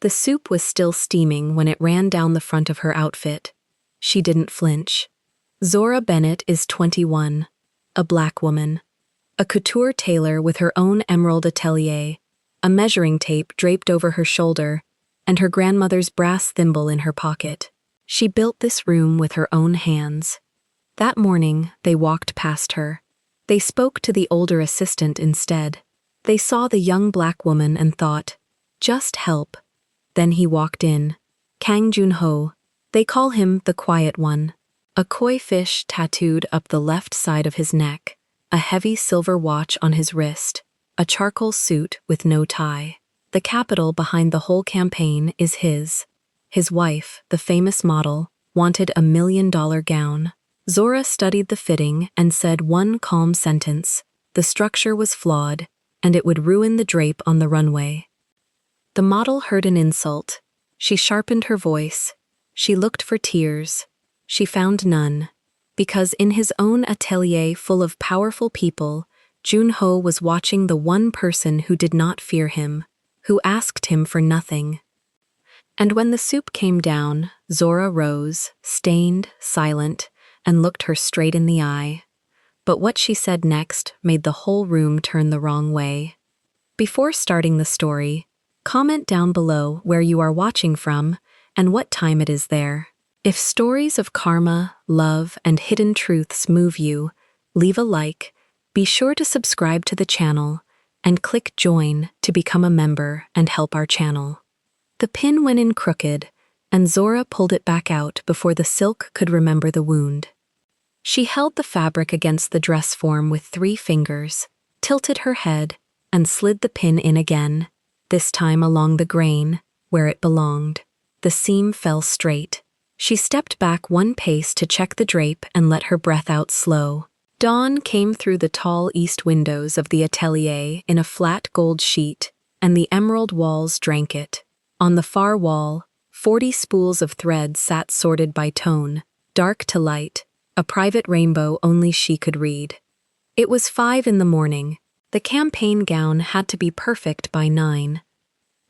The soup was still steaming when it ran down the front of her outfit. She didn't flinch. Zora Bennett is 21, a black woman, a couture tailor with her own emerald atelier, a measuring tape draped over her shoulder, and her grandmother's brass thimble in her pocket. She built this room with her own hands. That morning, they walked past her. They spoke to the older assistant instead. They saw the young black woman and thought, just help. Then he walked in. Kang Jun-ho. They call him the Quiet One. A koi fish tattooed up the left side of his neck, a heavy silver watch on his wrist, a charcoal suit with no tie. The capital behind the whole campaign is his. His wife, the famous model, wanted $1 million gown. Zora studied the fitting and said one calm sentence. The structure was flawed, and it would ruin the drape on the runway. The model heard an insult. She sharpened her voice. She looked for tears. She found none, because in his own atelier full of powerful people, Jun-ho was watching the one person who did not fear him, who asked him for nothing. And when the soup came down, Zora rose, stained, silent, and looked her straight in the eye. But what she said next made the whole room turn the wrong way. Before starting the story, comment down below where you are watching from and what time it is there. If stories of karma, love, and hidden truths move you, leave a like, be sure to subscribe to the channel, and click join to become a member and help our channel. The pin went in crooked, and Zora pulled it back out before the silk could remember the wound. She held the fabric against the dress form with 3 fingers, tilted her head, and slid the pin in again, this time along the grain, where it belonged. The seam fell straight. She stepped back 1 pace to check the drape and let her breath out slow. Dawn came through the tall east windows of the atelier in a flat gold sheet, and the emerald walls drank it. On the far wall, 40 spools of thread sat sorted by tone, dark to light, a private rainbow only she could read. It was 5 in the morning. The campaign gown had to be perfect by 9.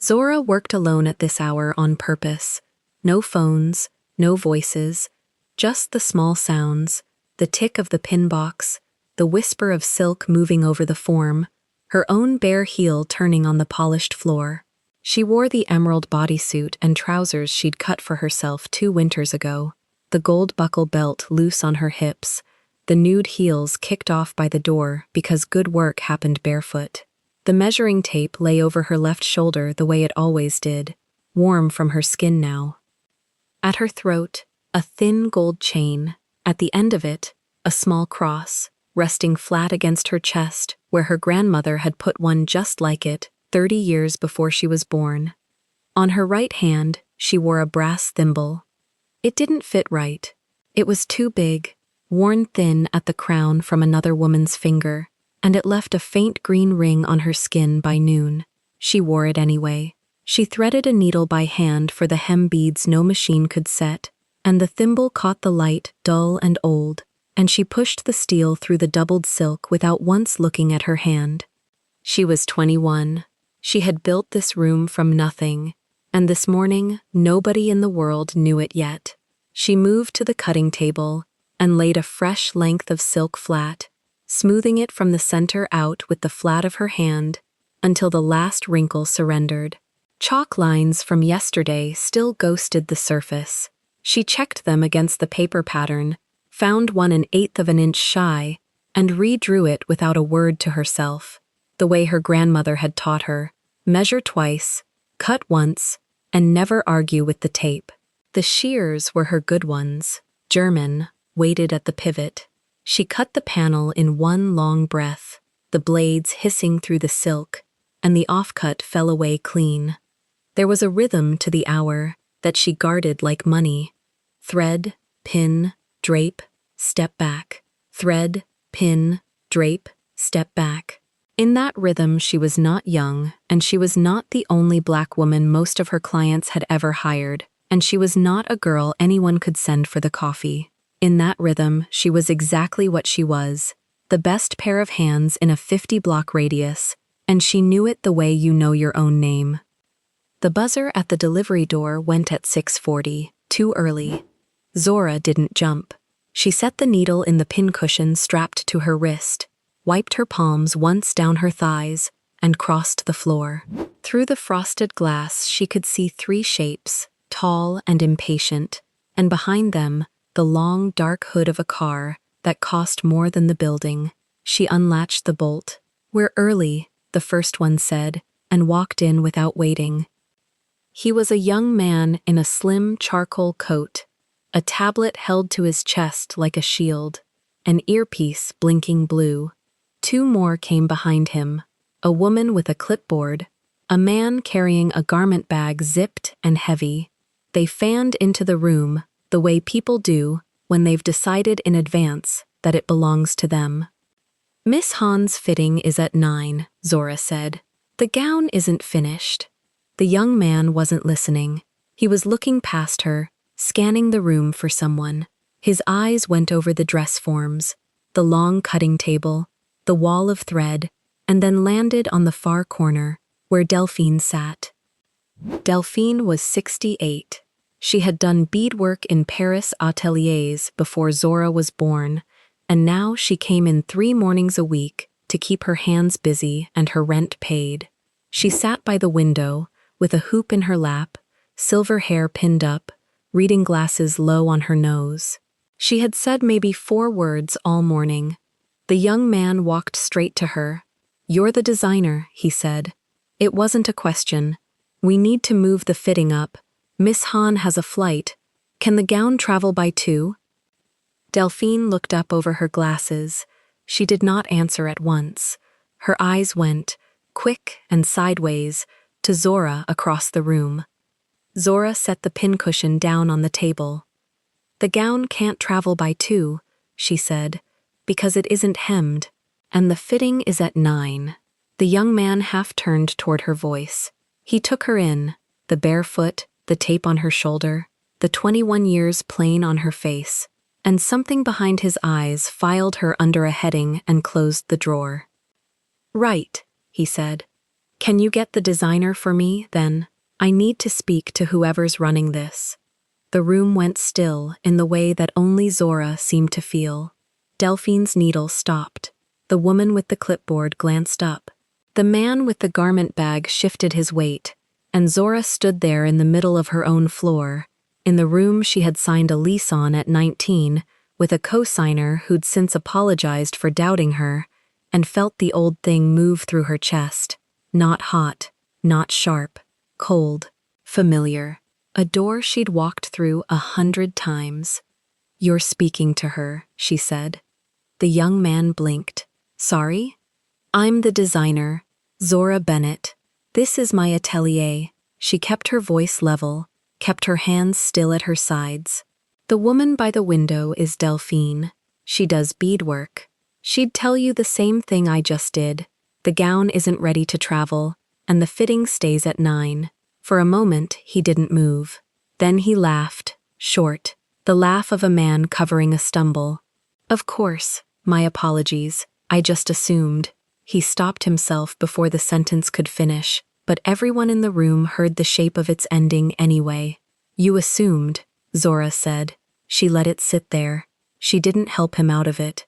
Zora worked alone at this hour on purpose. No phones, no voices, just the small sounds, the tick of the pin box, the whisper of silk moving over the form, her own bare heel turning on the polished floor. She wore the emerald bodysuit and trousers she'd cut for herself 2 winters ago, the gold buckle belt loose on her hips, the nude heels kicked off by the door because good work happened barefoot. The measuring tape lay over her left shoulder the way it always did, warm from her skin now. At her throat, a thin gold chain. At the end of it, a small cross, resting flat against her chest where her grandmother had put one just like it 30 years before she was born. On her right hand, she wore a brass thimble. It didn't fit right. It was too big, worn thin at the crown from another woman's finger, and it left a faint green ring on her skin by noon. She wore it anyway. She threaded a needle by hand for the hem beads no machine could set, and the thimble caught the light, dull and old, and she pushed the steel through the doubled silk without once looking at her hand. She was 21. She had built this room from nothing, and this morning nobody in the world knew it yet. She moved to the cutting table and laid a fresh length of silk flat, smoothing it from the center out with the flat of her hand until the last wrinkle surrendered. Chalk lines from yesterday still ghosted the surface. She checked them against the paper pattern, found one 1/8 of an inch shy, and redrew it without a word to herself, the way her grandmother had taught her. Measure twice, cut once, and never argue with the tape. The shears were her good ones, German, weighted at the pivot. She cut the panel in one long breath, the blades hissing through the silk, and the offcut fell away clean. There was a rhythm to the hour that she guarded like money. Thread, pin, drape, step back. Thread, pin, drape, step back. In that rhythm she was not young, and she was not the only black woman most of her clients had ever hired, and she was not a girl anyone could send for the coffee. In that rhythm she was exactly what she was, the best pair of hands in a 50-block radius, and she knew it the way you know your own name. The buzzer at the delivery door went at 6:40, too early. Zora didn't jump. She set the needle in the pincushion strapped to her wrist, wiped her palms once down her thighs, and crossed the floor. Through the frosted glass she could see 3 shapes, tall and impatient, and behind them, the long, dark hood of a car that cost more than the building. She unlatched the bolt. "We're early," the first one said, and walked in without waiting. He was a young man in a slim charcoal coat, a tablet held to his chest like a shield, an earpiece blinking blue. 2 more came behind him, a woman with a clipboard, a man carrying a garment bag zipped and heavy. They fanned into the room the way people do when they've decided in advance that it belongs to them. "Miss Hahn's fitting is at 9, Zora said. "The gown isn't finished." The young man wasn't listening. He was looking past her, scanning the room for someone. His eyes went over the dress forms, the long cutting table, the wall of thread, and then landed on the far corner, where Delphine sat. Delphine was 68. She had done beadwork in Paris ateliers before Zora was born, and now she came in 3 mornings a week to keep her hands busy and her rent paid. She sat by the window, with a hoop in her lap, silver hair pinned up, reading glasses low on her nose. She had said maybe 4 words all morning. The young man walked straight to her. "You're the designer," he said. "It wasn't a question. We need to move the fitting up. Miss Hahn has a flight. Can the gown travel by 2? Delphine looked up over her glasses. She did not answer at once. Her eyes went, quick and sideways, to Zora across the room. Zora set the pincushion down on the table. "The gown can't travel by 2, she said, "because it isn't hemmed, and the fitting is at 9. The young man half turned toward her voice. He took her in, the bare foot, the tape on her shoulder, the 21 years plain on her face, and something behind his eyes filed her under a heading and closed the drawer. "Right," he said. "Can you get the designer for me, then? I need to speak to whoever's running this." The room went still in the way that only Zora seemed to feel. Delphine's needle stopped. The woman with the clipboard glanced up. The man with the garment bag shifted his weight, and Zora stood there in the middle of her own floor, in the room she had signed a lease on at 19, with a co-signer who'd since apologized for doubting her, and felt the old thing move through her chest. Not hot, not sharp, cold, familiar. A door she'd walked through 100 times. "You're speaking to her," she said. The young man blinked. "Sorry? I'm the designer, Zora Bennett. This is my atelier." She kept her voice level, kept her hands still at her sides. "The woman by the window is Delphine. She does beadwork. She'd tell you the same thing I just did. The gown isn't ready to travel, and the fitting stays at 9. For a moment, he didn't move. Then he laughed, short, the laugh of a man covering a stumble. "Of course, my apologies. I just assumed." He stopped himself before the sentence could finish, but everyone in the room heard the shape of its ending anyway. "You assumed," Zora said. She let it sit there. She didn't help him out of it.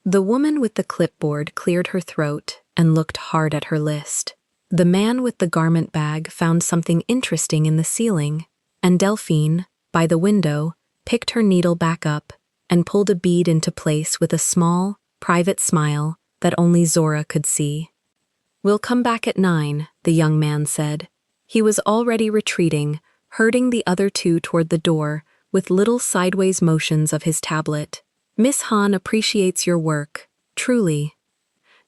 The woman with the clipboard cleared her throat and looked hard at her list. The man with the garment bag found something interesting in the ceiling, and Delphine, by the window, picked her needle back up and pulled a bead into place with a small, private smile that only Zora could see. "We'll come back at 9, the young man said. He was already retreating, herding the other 2 toward the door with little sideways motions of his tablet. "Miss Hahn appreciates your work, truly."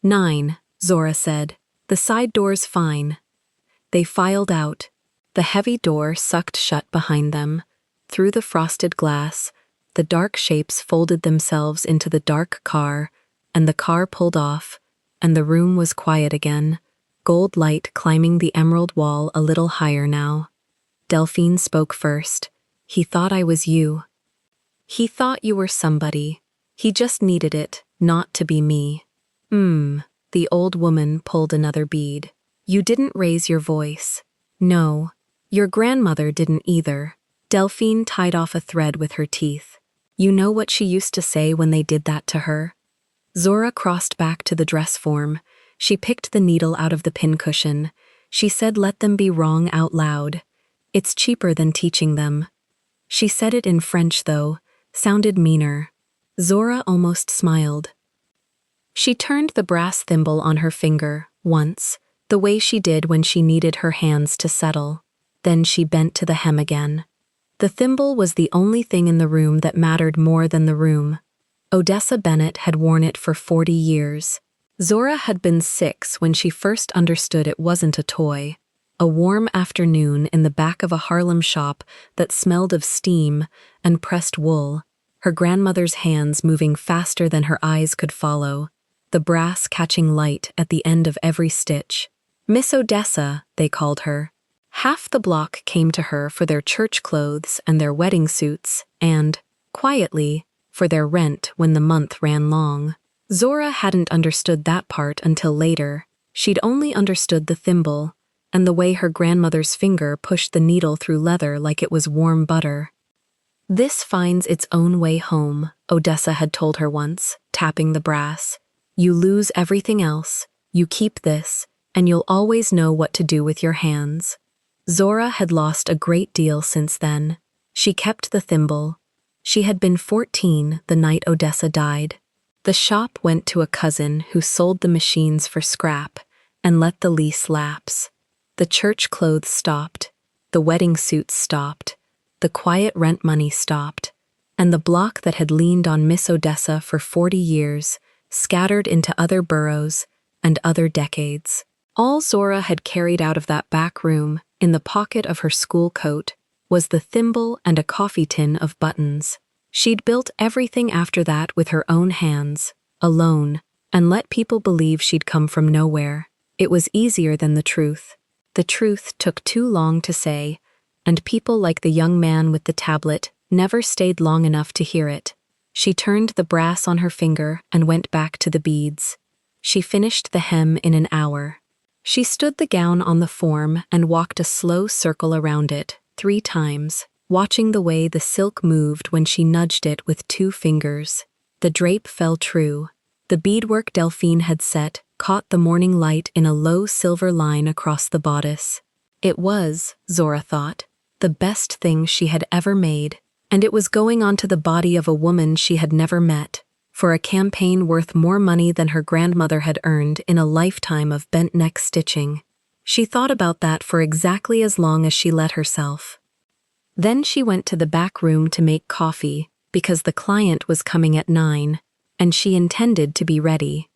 9, Zora said. "The side door's fine." They filed out. The heavy door sucked shut behind them. Through the frosted glass, the dark shapes folded themselves into the dark car, and the car pulled off, and the room was quiet again, gold light climbing the emerald wall a little higher now. Delphine spoke first. "He thought I was you." "He thought you were somebody. He just needed it, not to be me." The old woman pulled another bead. "You didn't raise your voice. No, your grandmother didn't either. Delphine tied off a thread with her teeth. You know what she used to say when they did that to her? Zora crossed back to the dress form. She picked the needle out of the pincushion. She said, "Let them be wrong out loud. It's cheaper than teaching them." She said it in French, though, sounded meaner. Zora almost smiled. She turned the brass thimble on her finger, once, the way she did when she needed her hands to settle. Then she bent to the hem again. The thimble was the only thing in the room that mattered more than the room. Odessa Bennett had worn it for 40 years. Zora had been 6 when she first understood it wasn't a toy. A warm afternoon in the back of a Harlem shop that smelled of steam and pressed wool, her grandmother's hands moving faster than her eyes could follow, the brass catching light at the end of every stitch. Miss Odessa, they called her. Half the block came to her for their church clothes and their wedding suits, and, quietly, for their rent when the month ran long. Zora hadn't understood that part until later. She'd only understood the thimble, and the way her grandmother's finger pushed the needle through leather like it was warm butter. "This finds its own way home," Odessa had told her once, tapping the brass. "You lose everything else, you keep this, and you'll always know what to do with your hands." Zora had lost a great deal since then. She kept the thimble. She had been 14 the night Odessa died. The shop went to a cousin who sold the machines for scrap and let the lease lapse. The church clothes stopped, the wedding suits stopped, the quiet rent money stopped, and the block that had leaned on Miss Odessa for 40 years scattered into other boroughs and other decades. All Zora had carried out of that back room, in the pocket of her school coat, was the thimble and a coffee tin of buttons. She'd built everything after that with her own hands, alone, and let people believe she'd come from nowhere. It was easier than the truth. The truth took too long to say, and people like the young man with the tablet never stayed long enough to hear it. She turned the brass on her finger and went back to the beads. She finished the hem in an hour. She stood the gown on the form and walked a slow circle around it, 3 times, watching the way the silk moved when she nudged it with 2 fingers. The drape fell true. The beadwork Delphine had set caught the morning light in a low silver line across the bodice. It was, Zora thought, the best thing she had ever made, and it was going onto the body of a woman she had never met, for a campaign worth more money than her grandmother had earned in a lifetime of bent-neck stitching. She thought about that for exactly as long as she let herself. Then she went to the back room to make coffee, because the client was coming at 9, and she intended to be ready.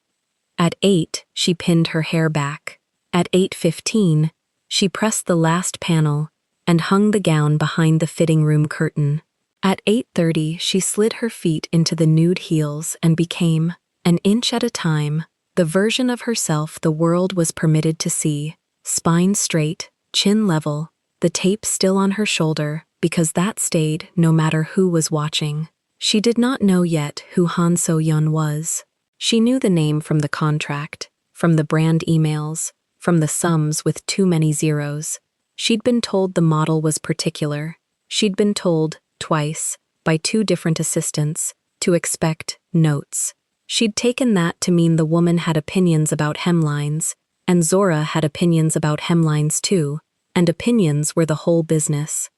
At 8, she pinned her hair back. At 8:15, she pressed the last panel and hung the gown behind the fitting room curtain. At 8:30, she slid her feet into the nude heels and became, an inch at a time, the version of herself the world was permitted to see, spine straight, chin level, the tape still on her shoulder, because that stayed no matter who was watching. She did not know yet who Han So-yeon was. She knew the name from the contract, from the brand emails, from the sums with too many zeros. She'd been told the model was particular. She'd been told, twice, by 2 different assistants, to expect notes. She'd taken that to mean the woman had opinions about hemlines, and Zora had opinions about hemlines too, and opinions were the whole business.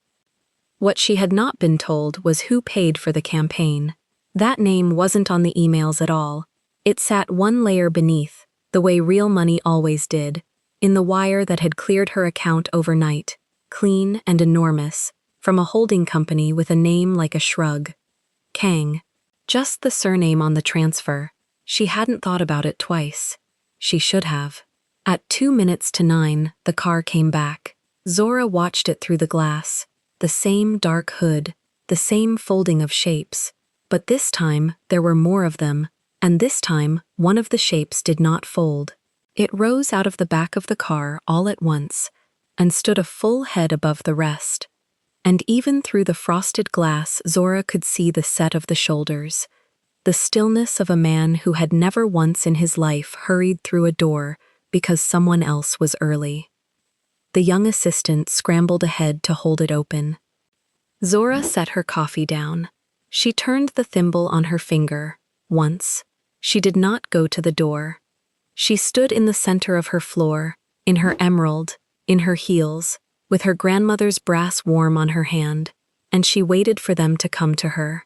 What she had not been told was who paid for the campaign. That name wasn't on the emails at all. It sat 1 layer beneath, the way real money always did, in the wire that had cleared her account overnight, clean and enormous, from a holding company with a name like a shrug. Kang. Just the surname on the transfer. She hadn't thought about it twice. She should have. At 2 minutes to 9, the car came back. Zora watched it through the glass. The same dark hood, the same folding of shapes. But this time, there were more of them, and this time, one of the shapes did not fold. It rose out of the back of the car all at once, and stood a full head above the rest. And even through the frosted glass, Zora could see the set of the shoulders, the stillness of a man who had never once in his life hurried through a door because someone else was early. the young assistant scrambled ahead to hold it open. Zora set her coffee down. She turned the thimble on her finger. Once. She did not go to the door. She stood in the center of her floor, in her emerald, in her heels, with her grandmother's brass warm on her hand, and she waited for them to come to her.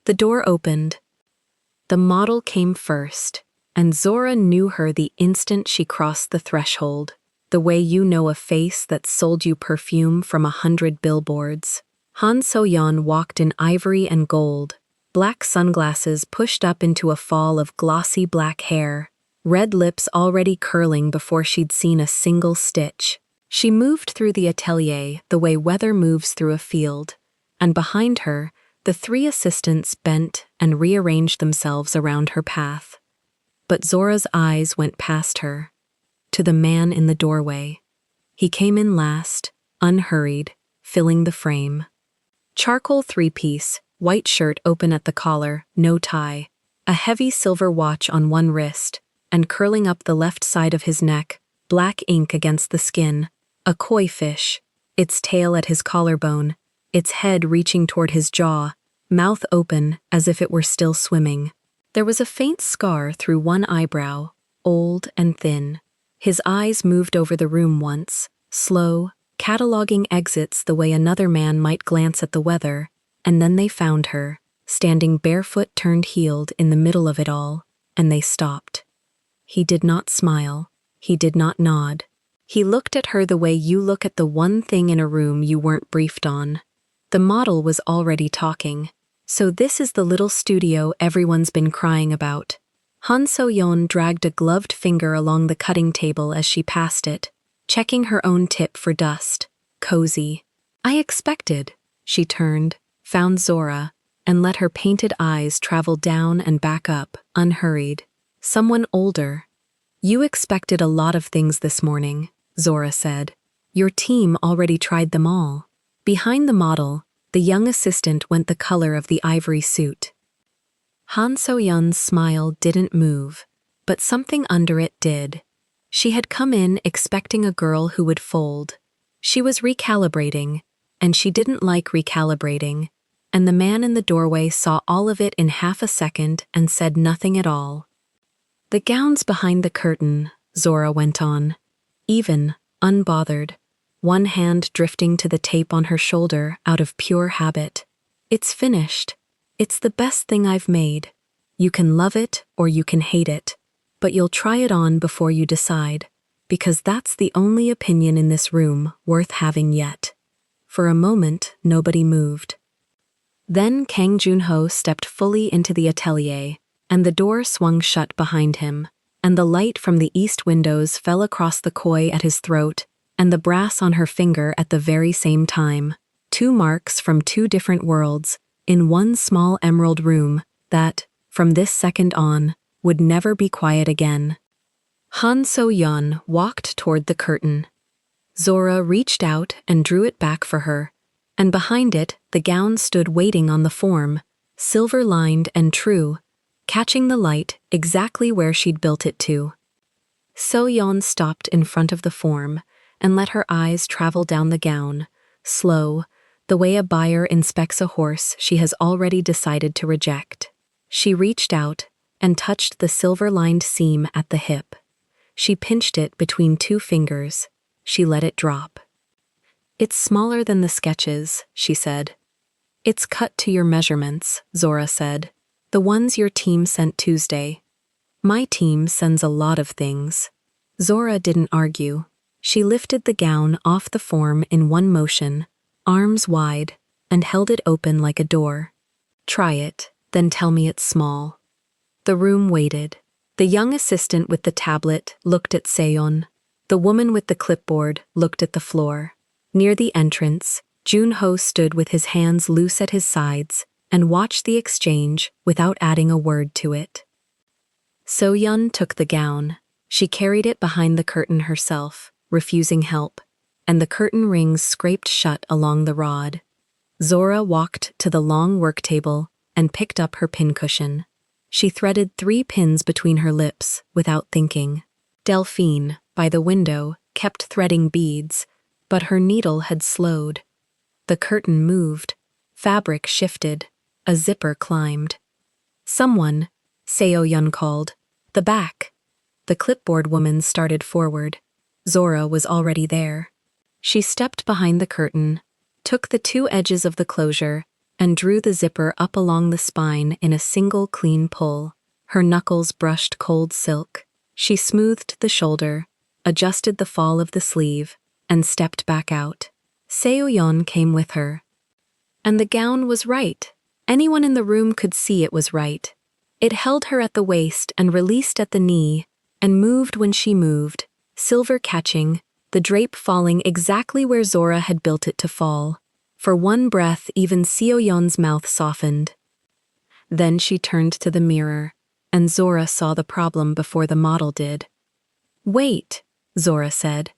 The door opened. The model came first, and Zora knew her the instant she crossed the threshold, the way you know a face that sold you perfume from 100 billboards. Han So-yeon walked in ivory and gold, black sunglasses pushed up into a fall of glossy black hair, red lips already curling before she'd seen a single stitch. She moved through the atelier the way weather moves through a field, and behind her, the three assistants bent and rearranged themselves around her path. But Zora's eyes went past her, to the man in the doorway. He came in last, unhurried, filling the frame. Charcoal three-piece, white shirt open at the collar, no tie, a heavy silver watch on one wrist, and curling up the left side of his neck, black ink against the skin, a koi fish, its tail at his collarbone, its head reaching toward his jaw, mouth open as if it were still swimming. There was a faint scar through one eyebrow, old and thin. His eyes moved over the room once, slow, cataloging exits the way another man might glance at the weather, and then they found her, standing barefoot turned heeled in the middle of it all, and they stopped. He did not smile. He did not nod. He looked at her the way you look at the one thing in a room you weren't briefed on. The model was already talking. So this is the little studio everyone's been crying about. Han So-yeon dragged a gloved finger along the cutting table as she passed it, checking her own tip for dust. Cozy. I expected. She turned, found Zora, and let her painted eyes travel down and back up, unhurried. Someone older. You expected a lot of things this morning, Zora said. Your team already tried them all. Behind the model, the young assistant went the color of the ivory suit. Han So-yeon's smile didn't move, but something under it did. She had come in expecting a girl who would fold. She was recalibrating, and she didn't like recalibrating, and the man in the doorway saw all of it in half a second and said nothing at all. The gown's behind the curtain, Zora went on, even, unbothered, one hand drifting to the tape on her shoulder out of pure habit. It's finished. It's the best thing I've made. You can love it or you can hate it, but you'll try it on before you decide, because that's the only opinion in this room worth having yet. For a moment, nobody moved. Then Kang Junho stepped fully into the atelier, and the door swung shut behind him, and the light from the east windows fell across the koi at his throat and the brass on her finger at the very same time. Two marks from two different worlds, in one small emerald room that, from this second on, would never be quiet again. Han So-yeon walked toward the curtain. Zora reached out and drew it back for her, and behind it the gown stood waiting on the form, silver-lined and true, catching the light exactly where she'd built it to. So-yeon stopped in front of the form and let her eyes travel down the gown, slow, the way a buyer inspects a horse she has already decided to reject. She reached out and touched the silver-lined seam at the hip. She pinched it between two fingers. She let it drop. It's smaller than the sketches, she said. It's cut to your measurements, Zora said. The ones your team sent Tuesday. My team sends a lot of things. Zora didn't argue. She lifted the gown off the form in one motion, arms wide, and held it open like a door. Try it, then tell me it's small. The room waited. The young assistant with the tablet looked at Seon. The woman with the clipboard looked at the floor. Near the entrance, Junho stood with his hands loose at his sides and watched the exchange without adding a word to it. So-yeon took the gown. She carried it behind the curtain herself, refusing help, and the curtain rings scraped shut along the rod. Zora walked to the long work table and picked up her pincushion. She threaded 3 pins between her lips without thinking. Delphine, by the window, kept threading beads, But her needle had slowed. The curtain moved. Fabric shifted. A zipper climbed. Someone, Seo-yun called. The back. The clipboard woman started forward. Zora was already there. She stepped behind the curtain, took the two edges of the closure, and drew the zipper up along the spine in a single clean pull. Her knuckles brushed cold silk. She smoothed the shoulder, adjusted the fall of the sleeve, and stepped back out. Seo-yun came with her. And the gown was right. Anyone in the room could see it was right. It held her at the waist and released at the knee, and moved when she moved, silver catching, the drape falling exactly where Zora had built it to fall. For one breath, even Seo-yun's mouth softened. Then she turned to the mirror, and Zora saw the problem before the model did. "Wait," Zora said.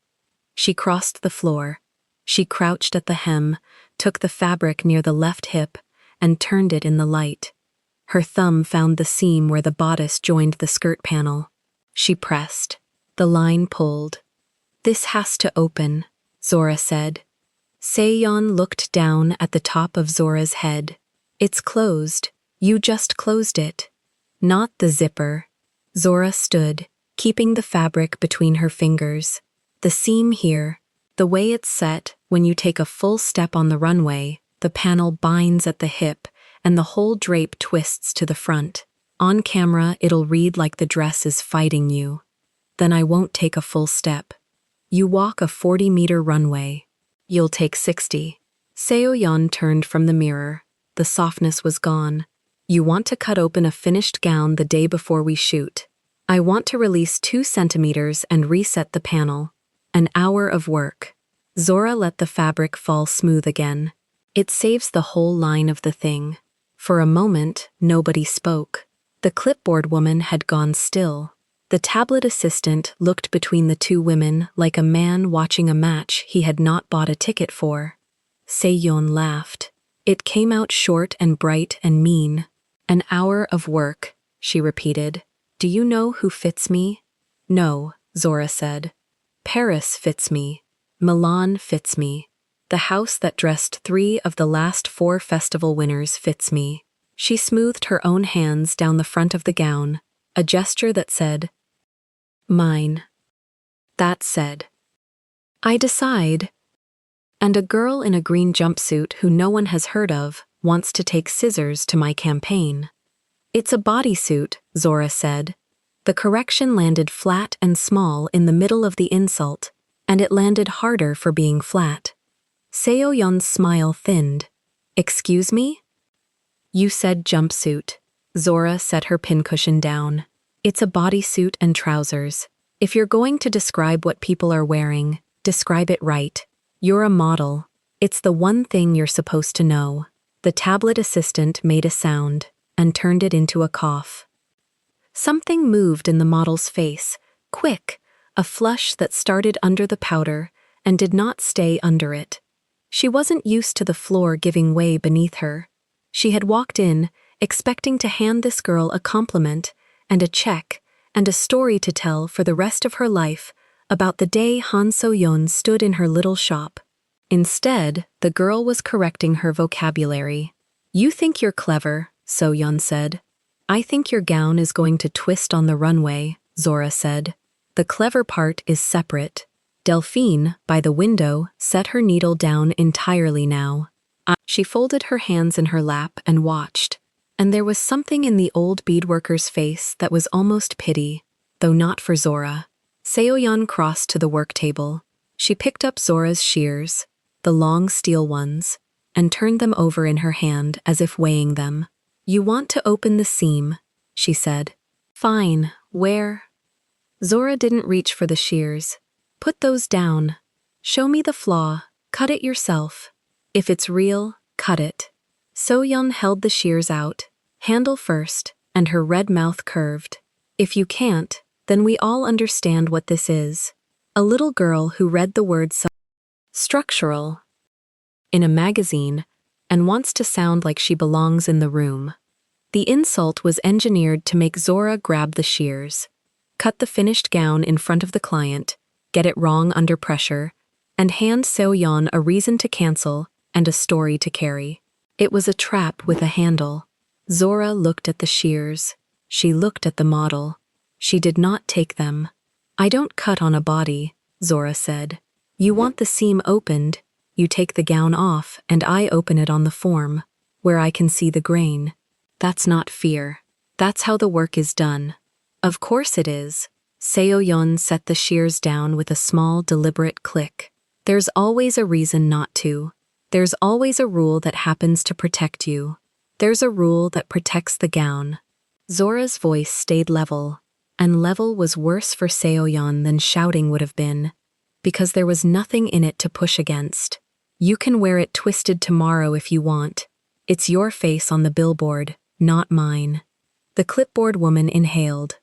She crossed the floor. She crouched at the hem, took the fabric near the left hip, and turned it in the light. Her thumb found the seam where the bodice joined the skirt panel. She pressed. The line pulled. "This has to open," Zora said. Seo-yun looked down at the top of Zora's head. "It's closed. You just closed it." "Not the zipper." Zora stood, keeping the fabric between her fingers. "The seam here, the way it's set, when you take a full step on the runway, the panel binds at the hip, and the whole drape twists to the front. On camera, it'll read like the dress is fighting you. Then I won't take a full step. You walk a 40-meter runway. You'll take 60. Seo-yun turned from the mirror. The softness was gone. "You want to cut open a finished gown the day before we shoot. I want to release 2 centimeters and reset the panel. An hour of work." Zora let the fabric fall smooth again. "It saves the whole line of the thing." For a moment, nobody spoke. The clipboard woman had gone still. The tablet assistant looked between the two women like a man watching a match he had not bought a ticket for. Seo-yun laughed. It came out short and bright and mean. "An hour of work," she repeated. "Do you know who fits me?" "No," Zora said. "Paris fits me. Milan fits me. The house that dressed 3 of the last 4 festival winners fits me." She smoothed her own hands down the front of the gown, a gesture that said, "Mine." That said, "I decide." And a girl in a green jumpsuit who no one has heard of wants to take scissors to my campaign. "It's a bodysuit," Zora said. The correction landed flat and small in the middle of the insult, and it landed harder for being flat. Seo-yun's smile thinned. "Excuse me?" "You said jumpsuit." Zora set her pincushion down. "It's a bodysuit and trousers. If you're going to describe what people are wearing, describe it right. You're a model. It's the one thing you're supposed to know." The tablet assistant made a sound and turned it into a cough. Something moved in the model's face, quick, a flush that started under the powder and did not stay under it. She wasn't used to the floor giving way beneath her. She had walked in, expecting to hand this girl a compliment and a check and a story to tell for the rest of her life about the day Han So-yun stood in her little shop. Instead, the girl was correcting her vocabulary. "You think you're clever," So-yun said. "I think your gown is going to twist on the runway," Zora said. "The clever part is separate." Delphine, by the window, set her needle down entirely now. She folded her hands in her lap and watched, and there was something in the old beadworker's face that was almost pity, though not for Zora. Seo-yun crossed to the work table. She picked up Zora's shears, the long steel ones, and turned them over in her hand as if weighing them. "You want to open the seam," she said. "Fine, where?" Zora didn't reach for the shears. "Put those down. Show me the flaw. Cut it yourself. If it's real, cut it." So-yun held the shears out, handle first, and her red mouth curved. "If you can't, then we all understand what this is. A little girl who read the word structural in a magazine and wants to sound like she belongs in the room." The insult was engineered to make Zora grab the shears, cut the finished gown in front of the client, get it wrong under pressure, and hand Seo-yeon a reason to cancel and a story to carry. It was a trap with a handle. Zora looked at the shears. She looked at the model. She did not take them. "I don't cut on a body," Zora said. "You want the seam opened, you take the gown off and I open it on the form, where I can see the grain. That's not fear. That's how the work is done." "Of course it is." Seo-yeon set the shears down with a small, deliberate click. "There's always a reason not to. There's always a rule that happens to protect you. There's a rule that protects the gown." Zora's voice stayed level, and level was worse for Seo-yeon than shouting would have been, because there was nothing in it to push against. "You can wear it twisted tomorrow if you want. It's your face on the billboard, not mine." The clipboard woman inhaled.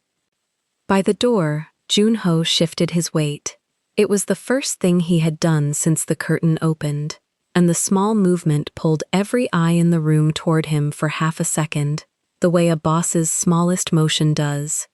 By the door, Junho shifted his weight. It was the first thing he had done since the curtain opened, and the small movement pulled every eye in the room toward him for half a second, the way a boss's smallest motion does.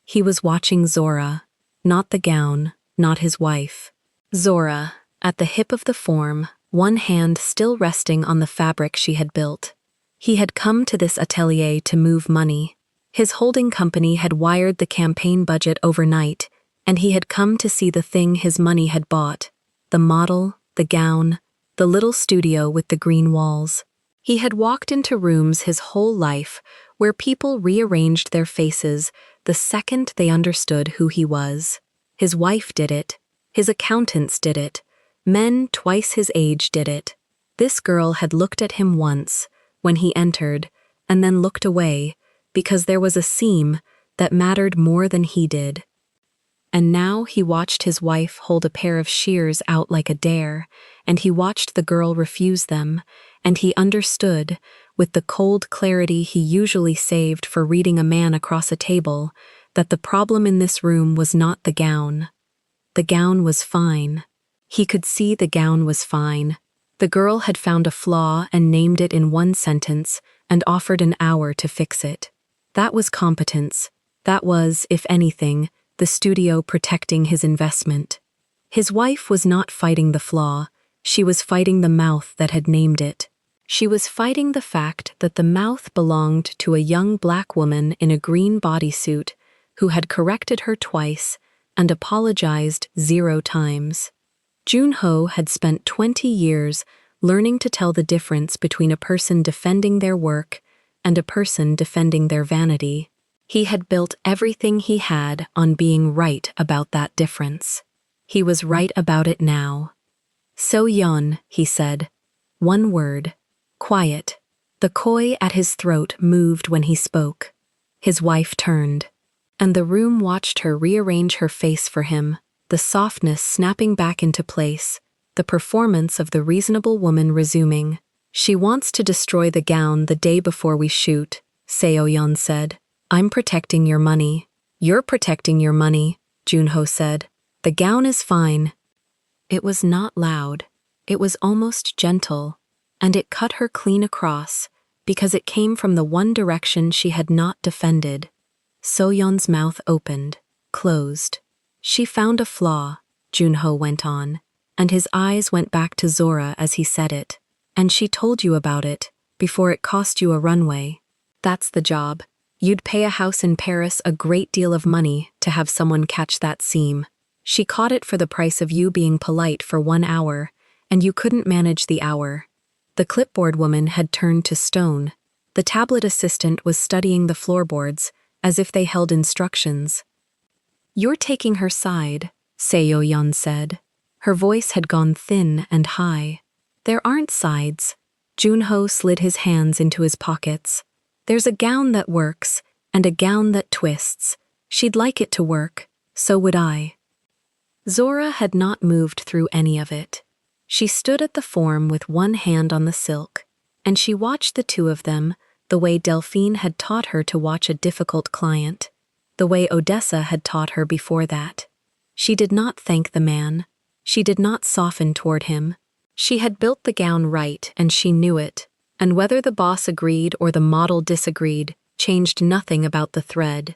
He was watching Zora, not the gown, not his wife. Zora, at the hip of the form, one hand still resting on the fabric she had built. He had come to this atelier to move money. His holding company had wired the campaign budget overnight, and he had come to see the thing his money had bought: the model, the gown, the little studio with the green walls. He had walked into rooms his whole life where people rearranged their faces the second they understood who he was. His wife did it. His accountants did it. Men twice his age did it. This girl had looked at him once, when he entered, and then looked away, because there was a seam that mattered more than he did. And now he watched his wife hold a pair of shears out like a dare, and he watched the girl refuse them, and he understood, with the cold clarity he usually saved for reading a man across a table, that the problem in this room was not the gown. The gown was fine. He could see the gown was fine. The girl had found a flaw and named it in one sentence and offered an hour to fix it. That was competence. That was, if anything, the studio protecting his investment. His wife was not fighting the flaw. She was fighting the mouth that had named it. She was fighting the fact that the mouth belonged to a young black woman in a green bodysuit who had corrected her twice and apologized 0 times. Junho had spent 20 years learning to tell the difference between a person defending their work and a person defending their vanity. He had built everything he had on being right about that difference. He was right about it now. "Seo-yeon," he said. One word. Quiet. The koi at his throat moved when he spoke. His wife turned, and the room watched her rearrange her face for him, the softness snapping back into place, the performance of the reasonable woman resuming. "She wants to destroy the gown the day before we shoot," Seo-yeon said. "I'm protecting your money." "You're protecting your money," Junho said. "The gown is fine." It was not loud. It was almost gentle, and it cut her clean across because it came from the one direction she had not defended. So-yeon's mouth opened, closed. "She found a flaw," Junho went on, and his eyes went back to Zora as he said it. "And she told you about it, before it cost you a runway. That's the job. You'd pay a house in Paris a great deal of money to have someone catch that seam. She caught it for the price of you being polite for 1 hour, and you couldn't manage the hour." The clipboard woman had turned to stone. The tablet assistant was studying the floorboards, as if they held instructions. "You're taking her side," Seo-yeon said. Her voice had gone thin and high. "There aren't sides." Junho slid his hands into his pockets. "There's a gown that works, and a gown that twists. She'd like it to work. So would I." Zora had not moved through any of it. She stood at the form with one hand on the silk, and she watched the two of them the way Delphine had taught her to watch a difficult client, the way Odessa had taught her before that. She did not thank the man. She did not soften toward him. She had built the gown right, and she knew it, and whether the boss agreed or the model disagreed changed nothing about the thread.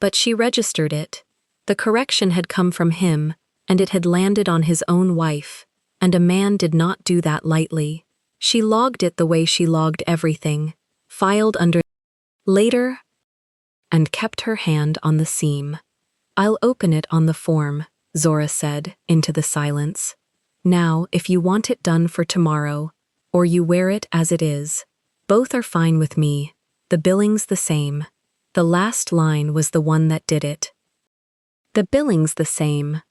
But she registered it. The correction had come from him, and it had landed on his own wife, and a man did not do that lightly. She logged it the way she logged everything, filed under later, and kept her hand on the seam. "I'll open it on the form," Zora said, into the silence. "Now, if you want it done for tomorrow, or you wear it as it is, both are fine with me. The billing's the same." The last line was the one that did it. "The billing's the same."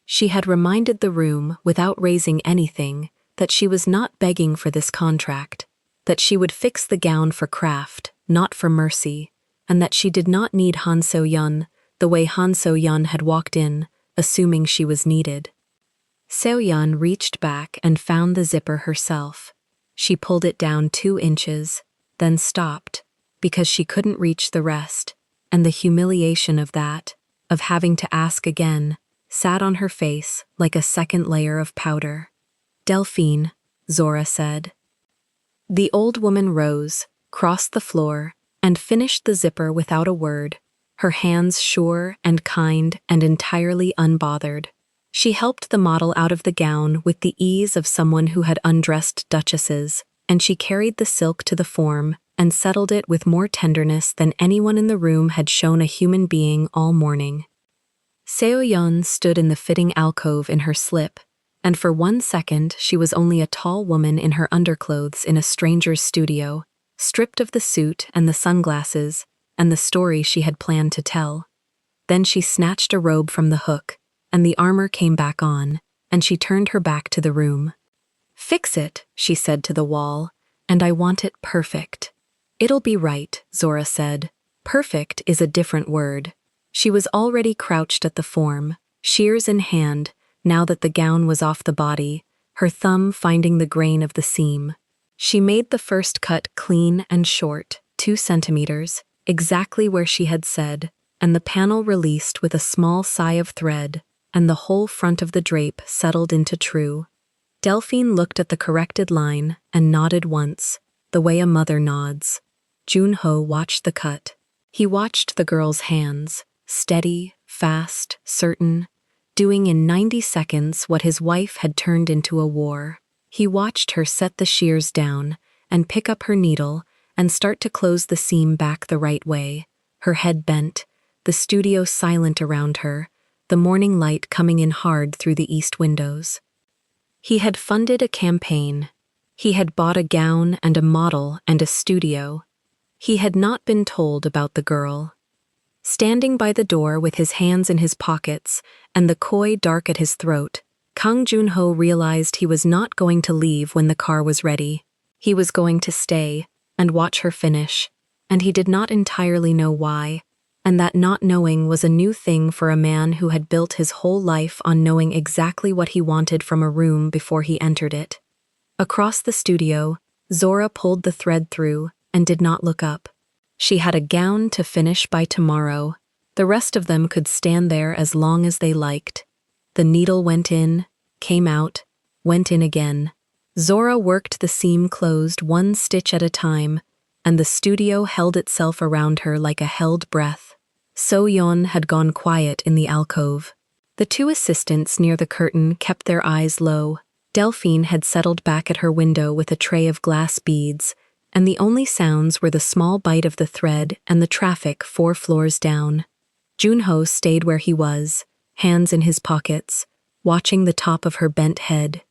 She had reminded the room, without raising anything, that she was not begging for this contract, that she would fix the gown for craft, not for mercy, and that she did not need Han So-yeon the way Han So-yeon had walked in, assuming she was needed. So-yeon reached back and found the zipper herself. She pulled it down 2 inches, then stopped, because she couldn't reach the rest, and the humiliation of that, of having to ask again, sat on her face like a second layer of powder. "Delphine," Zora said. The old woman rose, crossed the floor, and finished the zipper without a word, her hands sure and kind and entirely unbothered. She helped the model out of the gown with the ease of someone who had undressed duchesses, and she carried the silk to the form and settled it with more tenderness than anyone in the room had shown a human being all morning. Seo-yeon stood in the fitting alcove in her slip, and for 1 second she was only a tall woman in her underclothes in a stranger's studio, stripped of the suit and the sunglasses and the story she had planned to tell. Then she snatched a robe from the hook, and the armor came back on, and she turned her back to the room. "Fix it," she said to the wall, "and I want it perfect." "It'll be right," Zora said. Perfect is a different word. She was already crouched at the form, shears in hand, now that the gown was off the body, her thumb finding the grain of the seam. She made the first cut clean and short, 2 centimeters, exactly where she had said, and the panel released with a small sigh of thread, and the whole front of the drape settled into true. Delphine looked at the corrected line and nodded once, the way a mother nods. Junho watched the cut. He watched the girl's hands, steady, fast, certain, doing in 90 seconds what his wife had turned into a war. He watched her set the shears down and pick up her needle and start to close the seam back the right way, her head bent, the studio silent around her, the morning light coming in hard through the east windows. He had funded a campaign. He had bought a gown and a model and a studio. He had not been told about the girl. Standing by the door with his hands in his pockets and the koi dark at his throat, Kang Junho realized he was not going to leave when the car was ready. He was going to stay and watch her finish, and he did not entirely know why, and that not knowing was a new thing for a man who had built his whole life on knowing exactly what he wanted from a room before he entered it. Across the studio, Zora pulled the thread through and did not look up. She had a gown to finish by tomorrow. The rest of them could stand there as long as they liked. The needle went in, came out, went in again. Zora worked the seam closed 1 stitch at a time, and the studio held itself around her like a held breath. So-yeon had gone quiet in the alcove. The 2 assistants near the curtain kept their eyes low. Delphine had settled back at her window with a tray of glass beads, and the only sounds were the small bite of the thread and the traffic 4 floors down. Junho stayed where he was, hands in his pockets, watching the top of her bent head.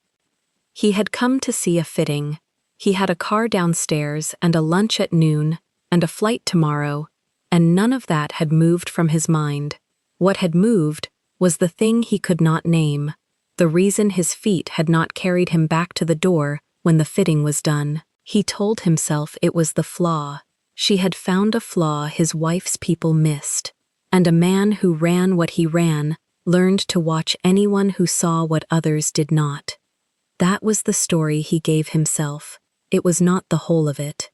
He had come to see a fitting. He had a car downstairs and a lunch at noon and a flight tomorrow, and none of that had moved from his mind. What had moved was the thing he could not name, the reason his feet had not carried him back to the door when the fitting was done. He told himself it was the flaw. She had found a flaw his wife's people missed, and a man who ran what he ran learned to watch anyone who saw what others did not. That was the story he gave himself. It was not the whole of it.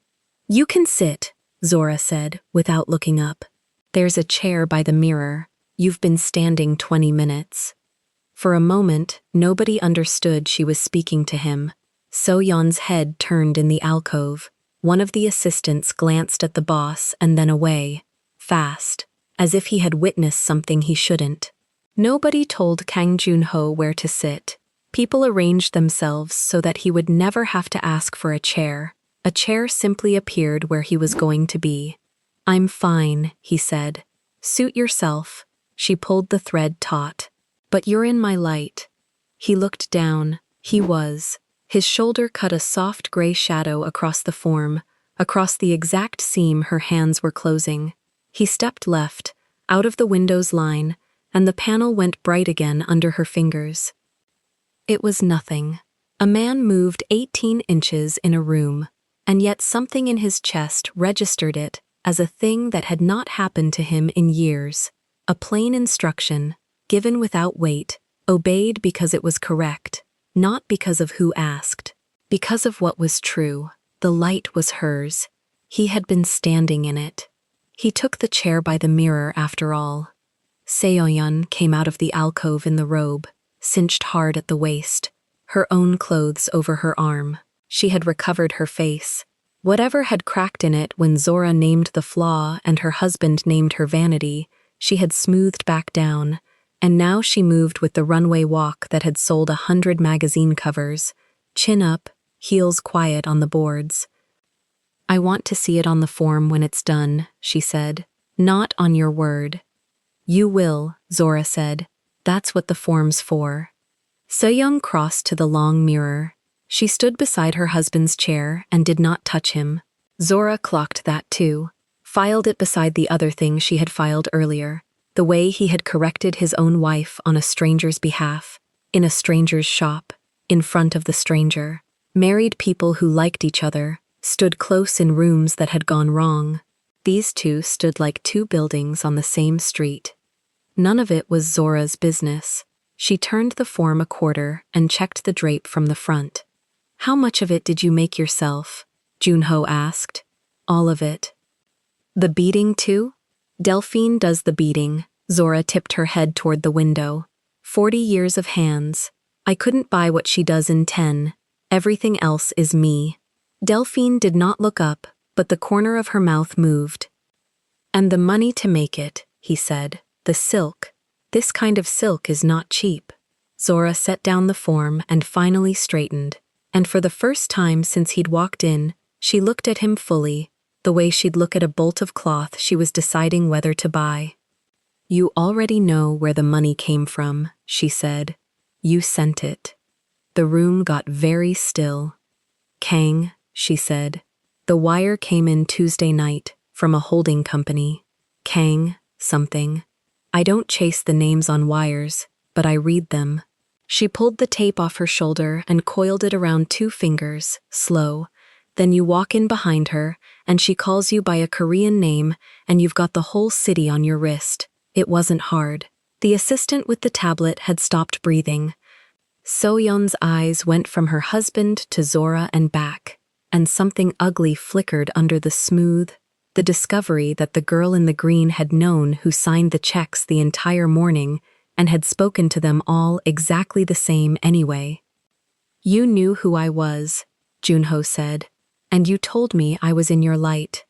"You can sit," Zora said, without looking up. "There's a chair by the mirror. You've been standing 20 minutes. For a moment, nobody understood she was speaking to him. So-yeon's head turned in the alcove. One of the assistants glanced at the boss and then away, fast, as if he had witnessed something he shouldn't. Nobody told Kang Junho where to sit. People arranged themselves so that he would never have to ask for a chair. A chair simply appeared where he was going to be. "I'm fine," he said. "Suit yourself." She pulled the thread taut. "But you're in my light." He looked down. He was. His shoulder cut a soft gray shadow across the form, across the exact seam her hands were closing. He stepped left, out of the window's line, and the panel went bright again under her fingers. It was nothing. A man moved 18 inches in a room, and yet something in his chest registered it as a thing that had not happened to him in years. A plain instruction, given without weight, obeyed because it was correct, not because of who asked, because of what was true. The light was hers. He had been standing in it. He took the chair by the mirror after all. Seoyeon came out of the alcove in the robe, cinched hard at the waist, her own clothes over her arm. She had recovered her face. Whatever had cracked in it when Zora named the flaw and her husband named her vanity, she had smoothed back down, and now she moved with the runway walk that had sold 100 magazine covers, chin up, heels quiet on the boards. "I want to see it on the form when it's done," she said. "Not on your word." "You will," Zora said. "That's what the form's for." Seyoung crossed to the long mirror. She stood beside her husband's chair and did not touch him. Zora clocked that too, filed it beside the other thing she had filed earlier, the way he had corrected his own wife on a stranger's behalf, in a stranger's shop, in front of the stranger. Married people who liked each other stood close in rooms that had gone wrong. These two stood like two buildings on the same street. None of it was Zora's business. She turned the form a quarter and checked the drape from the front. "How much of it did you make yourself?" Junho asked. "All of it." "The beading too?" "Delphine does the beading." Zora tipped her head toward the window. 40 years of hands. I couldn't buy what she does in 10. Everything else is me. Delphine did not look up, but the corner of her mouth moved. "And the money to make it," he said. "The silk. This kind of silk is not cheap." Zora set down the form and finally straightened, and for the first time since he'd walked in, she looked at him fully, the way she'd look at a bolt of cloth she was deciding whether to buy. "You already know where the money came from," she said. "You sent it." The room got very still. "Kang," she said. "The wire came in Tuesday night, from a holding company. Kang, something. I don't chase the names on wires, but I read them." She pulled the tape off her shoulder and coiled it around 2 fingers, slow. Then you walk in behind her, and she calls you by a Korean name, and you've got the whole city on your wrist. It wasn't hard. The assistant with the tablet had stopped breathing. Soyeon's eyes went from her husband to Zora and back, and something ugly flickered under the smooth, the discovery that the girl in the green had known who signed the checks the entire morning and had spoken to them all exactly the same anyway. "You knew who I was," Junho said, "and you told me I was in your light.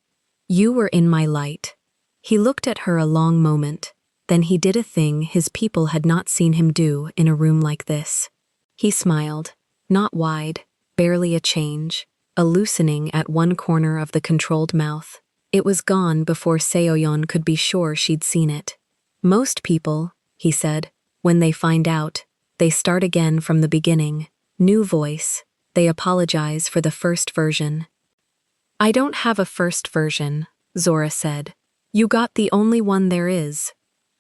You were in my light." He looked at her a long moment, then he did a thing his people had not seen him do in a room like this. He smiled, not wide, barely a change, a loosening at one corner of the controlled mouth. It was gone before Seoyeon could be sure she'd seen it. "Most people," he said, "when they find out, they start again from the beginning. New voice. They apologize for the first version." "I don't have a first version," Zora said. "You got the only one there is.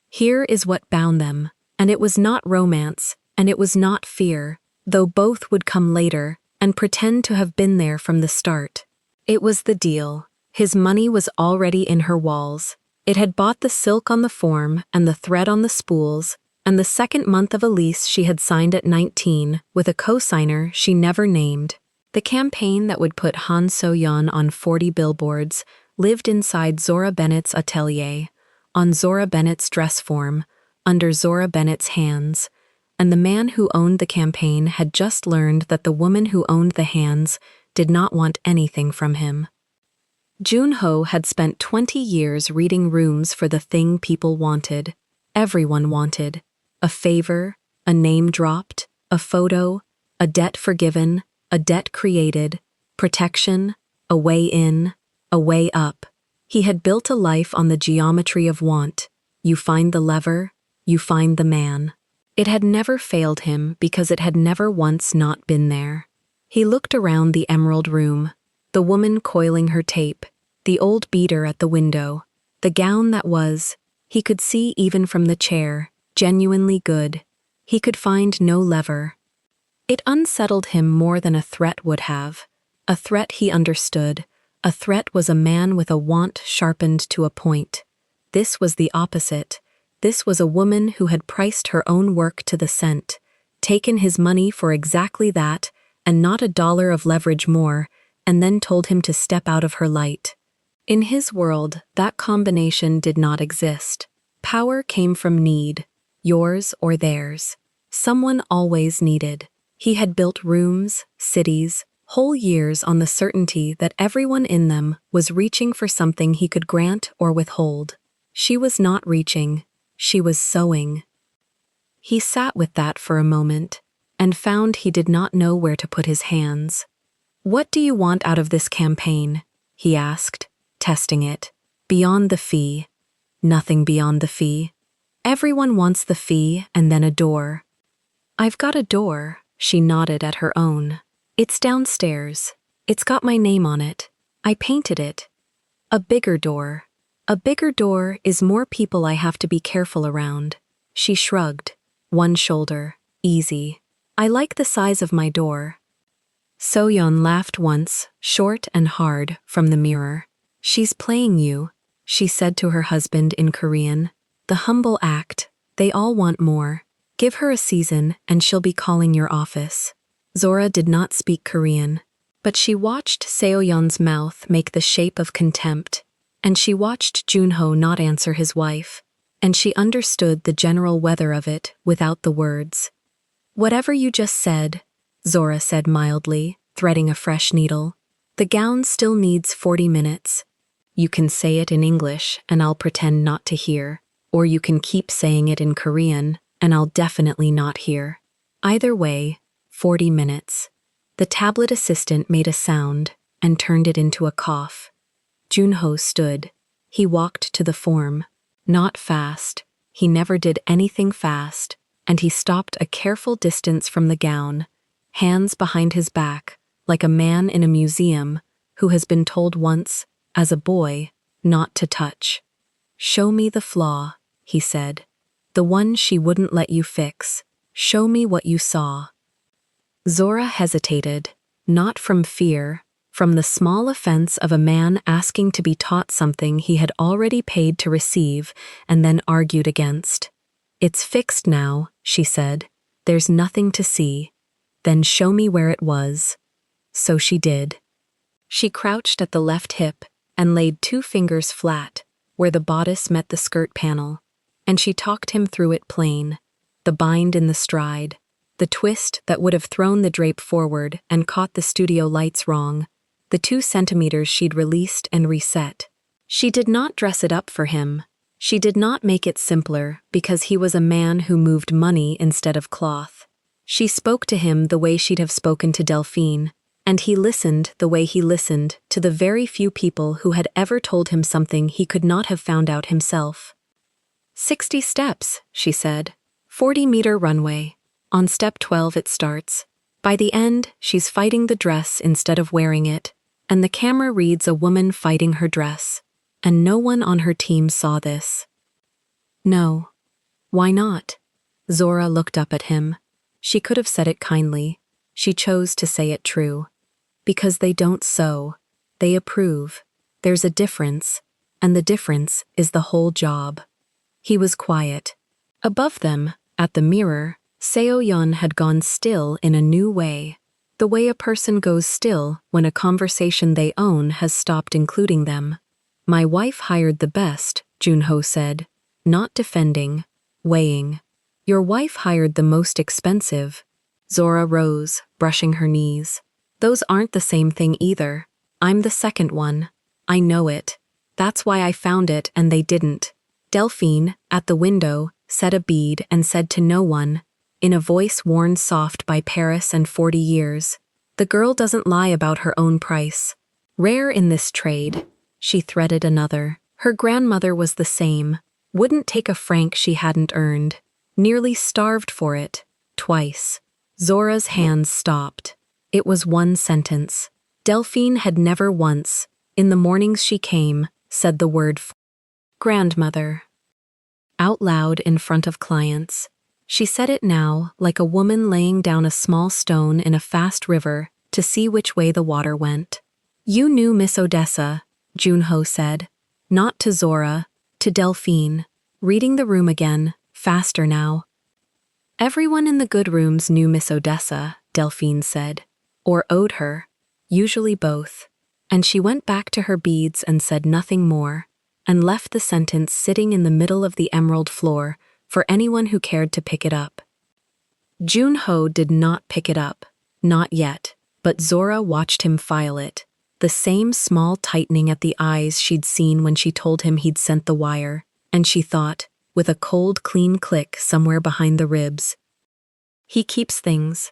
Here is what bound them, and it was not romance, and it was not fear, though both would come later and pretend to have been there from the start. It was the deal. His money was already in her walls. It had bought the silk on the form and the thread on the spools, and the second month of a lease she had signed at 19 with a co-signer she never named. The campaign that would put Han So-yeon on 40 billboards lived inside Zora Bennett's atelier, on Zora Bennett's dress form, under Zora Bennett's hands, and the man who owned the campaign had just learned that the woman who owned the hands did not want anything from him. Junho had spent 20 years reading rooms for the thing people wanted. Everyone wanted. A favor, a name dropped, a photo, a debt forgiven, a debt created, protection, a way in, a way up. He had built a life on the geometry of want. You find the lever, you find the man. It had never failed him because it had never once not been there. He looked around the emerald room, the woman coiling her tape, the old beater at the window, the gown that was, he could see even from the chair, genuinely good. He could find no lever. It unsettled him more than a threat would have. A threat he understood. A threat was a man with a want sharpened to a point. This was the opposite. This was a woman who had priced her own work to the cent, taken his money for exactly that, and not a dollar of leverage more, and then told him to step out of her light. In his world, that combination did not exist. Power came from need, yours or theirs. Someone always needed. He had built rooms, cities, whole years on the certainty that everyone in them was reaching for something he could grant or withhold. She was not reaching. She was sowing. He sat with that for a moment, and found he did not know where to put his hands. "What do you want out of this campaign?" he asked, testing it. "Beyond the fee." "Nothing beyond the fee." "Everyone wants the fee and then a door." "I've got a door," she nodded at her own. "It's downstairs. It's got my name on it. I painted it. A bigger door. A bigger door is more people I have to be careful around." She shrugged. One shoulder. "Easy. I like the size of my door." So-yeon laughed once, short and hard, from the mirror. "She's playing you," she said to her husband in Korean. "The humble act. They all want more. Give her a season and she'll be calling your office." Zora did not speak Korean, but she watched Seo-yeon's mouth make the shape of contempt, and she watched Junho not answer his wife, and she understood the general weather of it without the words. "Whatever you just said," Zora said mildly, threading a fresh needle. "The gown still needs 40 minutes. You can say it in English and I'll pretend not to hear, or you can keep saying it in Korean and I'll definitely not hear. Either way, 40 minutes. The tablet assistant made a sound and turned it into a cough. Junho stood. He walked to the form. Not fast. He never did anything fast, and he stopped a careful distance from the gown, hands behind his back, like a man in a museum who has been told once, as a boy, not to touch. "Show me the flaw," he said. "The one she wouldn't let you fix. Show me what you saw." Zora hesitated, not from fear, from the small offense of a man asking to be taught something he had already paid to receive and then argued against. "It's fixed now," she said. "There's nothing to see." "Then show me where it was." So she did. She crouched at the left hip and laid 2 fingers flat, where the bodice met the skirt panel, and she talked him through it plain, the bind in the stride, the twist that would have thrown the drape forward and caught the studio lights wrong, the 2 centimeters she'd released and reset. She did not dress it up for him. She did not make it simpler because he was a man who moved money instead of cloth. She spoke to him the way she'd have spoken to Delphine, and he listened the way he listened to the very few people who had ever told him something he could not have found out himself. 60 steps, she said. 40-meter runway. On step 12 it starts. By the end, she's fighting the dress instead of wearing it, and the camera reads a woman fighting her dress, and no one on her team saw this. No. Why not? Zora looked up at him. She could have said it kindly. She chose to say it true. Because they don't sew. They approve. There's a difference, and the difference is the whole job. He was quiet. Above them, at the mirror, Seo-yeon had gone still in a new way. The way a person goes still when a conversation they own has stopped including them. My wife hired the best, Junho said. Not defending, weighing. Your wife hired the most expensive. Zora rose, brushing her knees. Those aren't the same thing either. I'm the second one. I know it. That's why I found it and they didn't. Delphine, at the window, said a bead, and said to no one, in a voice worn soft by Paris and 40 years, "The girl doesn't lie about her own price. Rare in this trade." She threaded another. Her grandmother was the same. Wouldn't take a franc she hadn't earned. Nearly starved for it. Twice. Zora's hands stopped. It was one sentence. Delphine had never once, in the mornings she came, said the word grandmother. Out loud in front of clients. She said it now, like a woman laying down a small stone in a fast river to see which way the water went. "You knew Miss Odessa," Junho said. Not to Zora, to Delphine. Reading the room again, faster now. "Everyone in the good rooms knew Miss Odessa," Delphine said. Or owed her. Usually both. And she went back to her beads and said nothing more, and left the sentence sitting in the middle of the emerald floor for anyone who cared to pick it up. Junho did not pick it up. Not yet. But Zora watched him file it. The same small tightening at the eyes she'd seen when she told him he'd sent the wire, and she thought, with a cold, clean click somewhere behind the ribs, "He keeps things."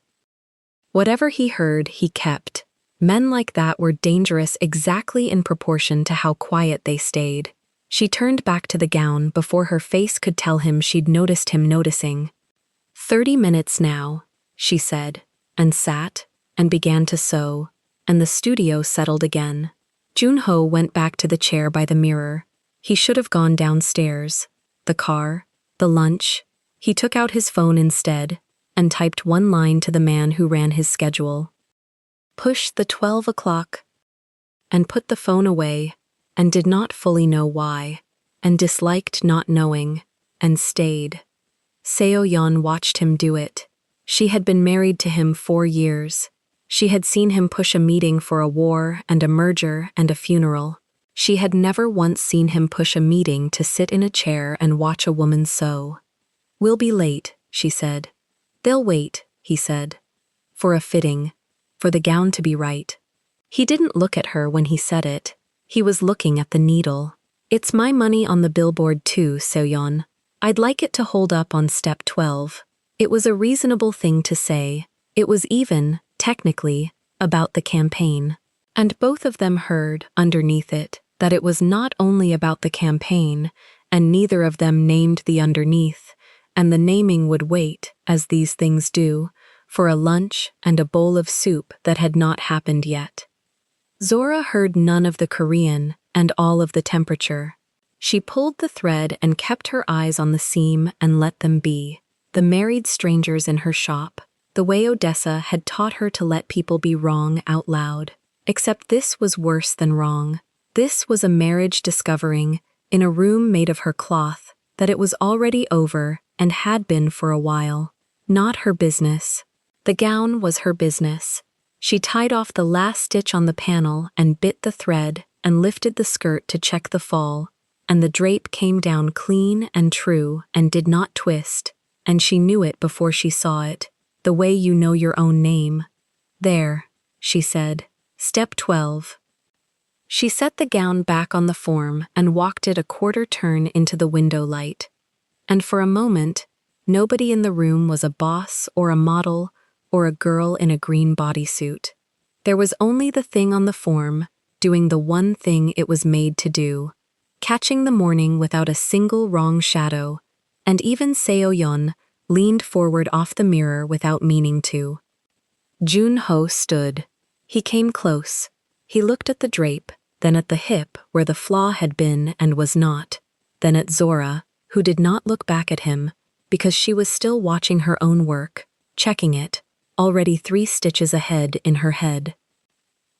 Whatever he heard, he kept. Men like that were dangerous exactly in proportion to how quiet they stayed. She turned back to the gown before her face could tell him she'd noticed him noticing. 30 minutes now, she said, and sat, and began to sew, and the studio settled again. Junho went back to the chair by the mirror. He should have gone downstairs. The car, the lunch. He took out his phone instead, and typed one line to the man who ran his schedule. "Push the 12 o'clock." And put the phone away, and did not fully know why, and disliked not knowing, and stayed. Seo-yeon watched him do it. She had been married to him 4 years. She had seen him push a meeting for a war and a merger and a funeral. She had never once seen him push a meeting to sit in a chair and watch a woman sew. "We'll be late," she said. "They'll wait," he said. For a fitting. For the gown to be right. He didn't look at her when he said it. He was looking at the needle. "It's my money on the billboard too, Seo-yeon. I'd like it to hold up on step 12. It was a reasonable thing to say. It was even, technically, about the campaign. And both of them heard, underneath it, that it was not only about the campaign, and neither of them named the underneath, and the naming would wait, as these things do, for a lunch and a bowl of soup that had not happened yet. Zora heard none of the Korean and all of the temperature. She pulled the thread and kept her eyes on the seam and let them be. The married strangers in her shop, the way Odessa had taught her to let people be wrong out loud. Except this was worse than wrong. This was a marriage discovering, in a room made of her cloth, that it was already over and had been for a while. Not her business. The gown was her business. She tied off the last stitch on the panel and bit the thread and lifted the skirt to check the fall, and the drape came down clean and true and did not twist, and she knew it before she saw it, the way you know your own name. "There," she said. Step 12. She set the gown back on the form and walked it a quarter turn into the window light. And for a moment, nobody in the room was a boss or a model or a girl in a green bodysuit. There was only the thing on the form, doing the one thing it was made to do, catching the morning without a single wrong shadow, and even Seo-yeon leaned forward off the mirror without meaning to. Junho stood. He came close. He looked at the drape, then at the hip where the flaw had been and was not, then at Zora, who did not look back at him, because she was still watching her own work, checking it, already 3 stitches ahead in her head.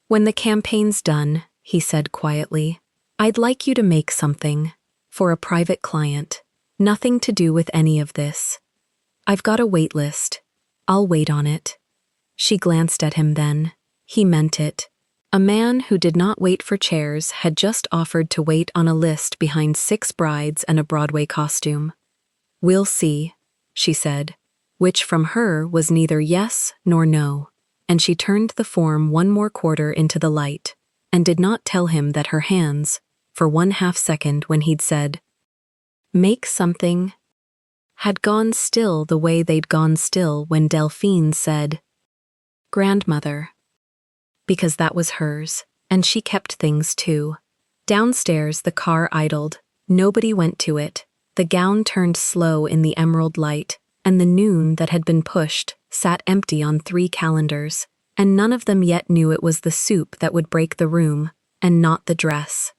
"When the campaign's done," he said quietly, "I'd like you to make something. For a private client. Nothing to do with any of this. I've got a wait list. I'll wait on it." She glanced at him then. He meant it. A man who did not wait for chairs had just offered to wait on a list behind 6 brides and a Broadway costume. "We'll see," she said, which from her was neither yes nor no, and she turned the form 1 more quarter into the light, and did not tell him that her hands, for 1/2 second when he'd said, "Make something," had gone still the way they'd gone still when Delphine said, "Grandmother." Because that was hers, and she kept things too. Downstairs, the car idled. Nobody went to it. The gown turned slow in the emerald light, and the noon that had been pushed sat empty on 3 calendars, and none of them yet knew it was the soup that would break the room, and not the dress.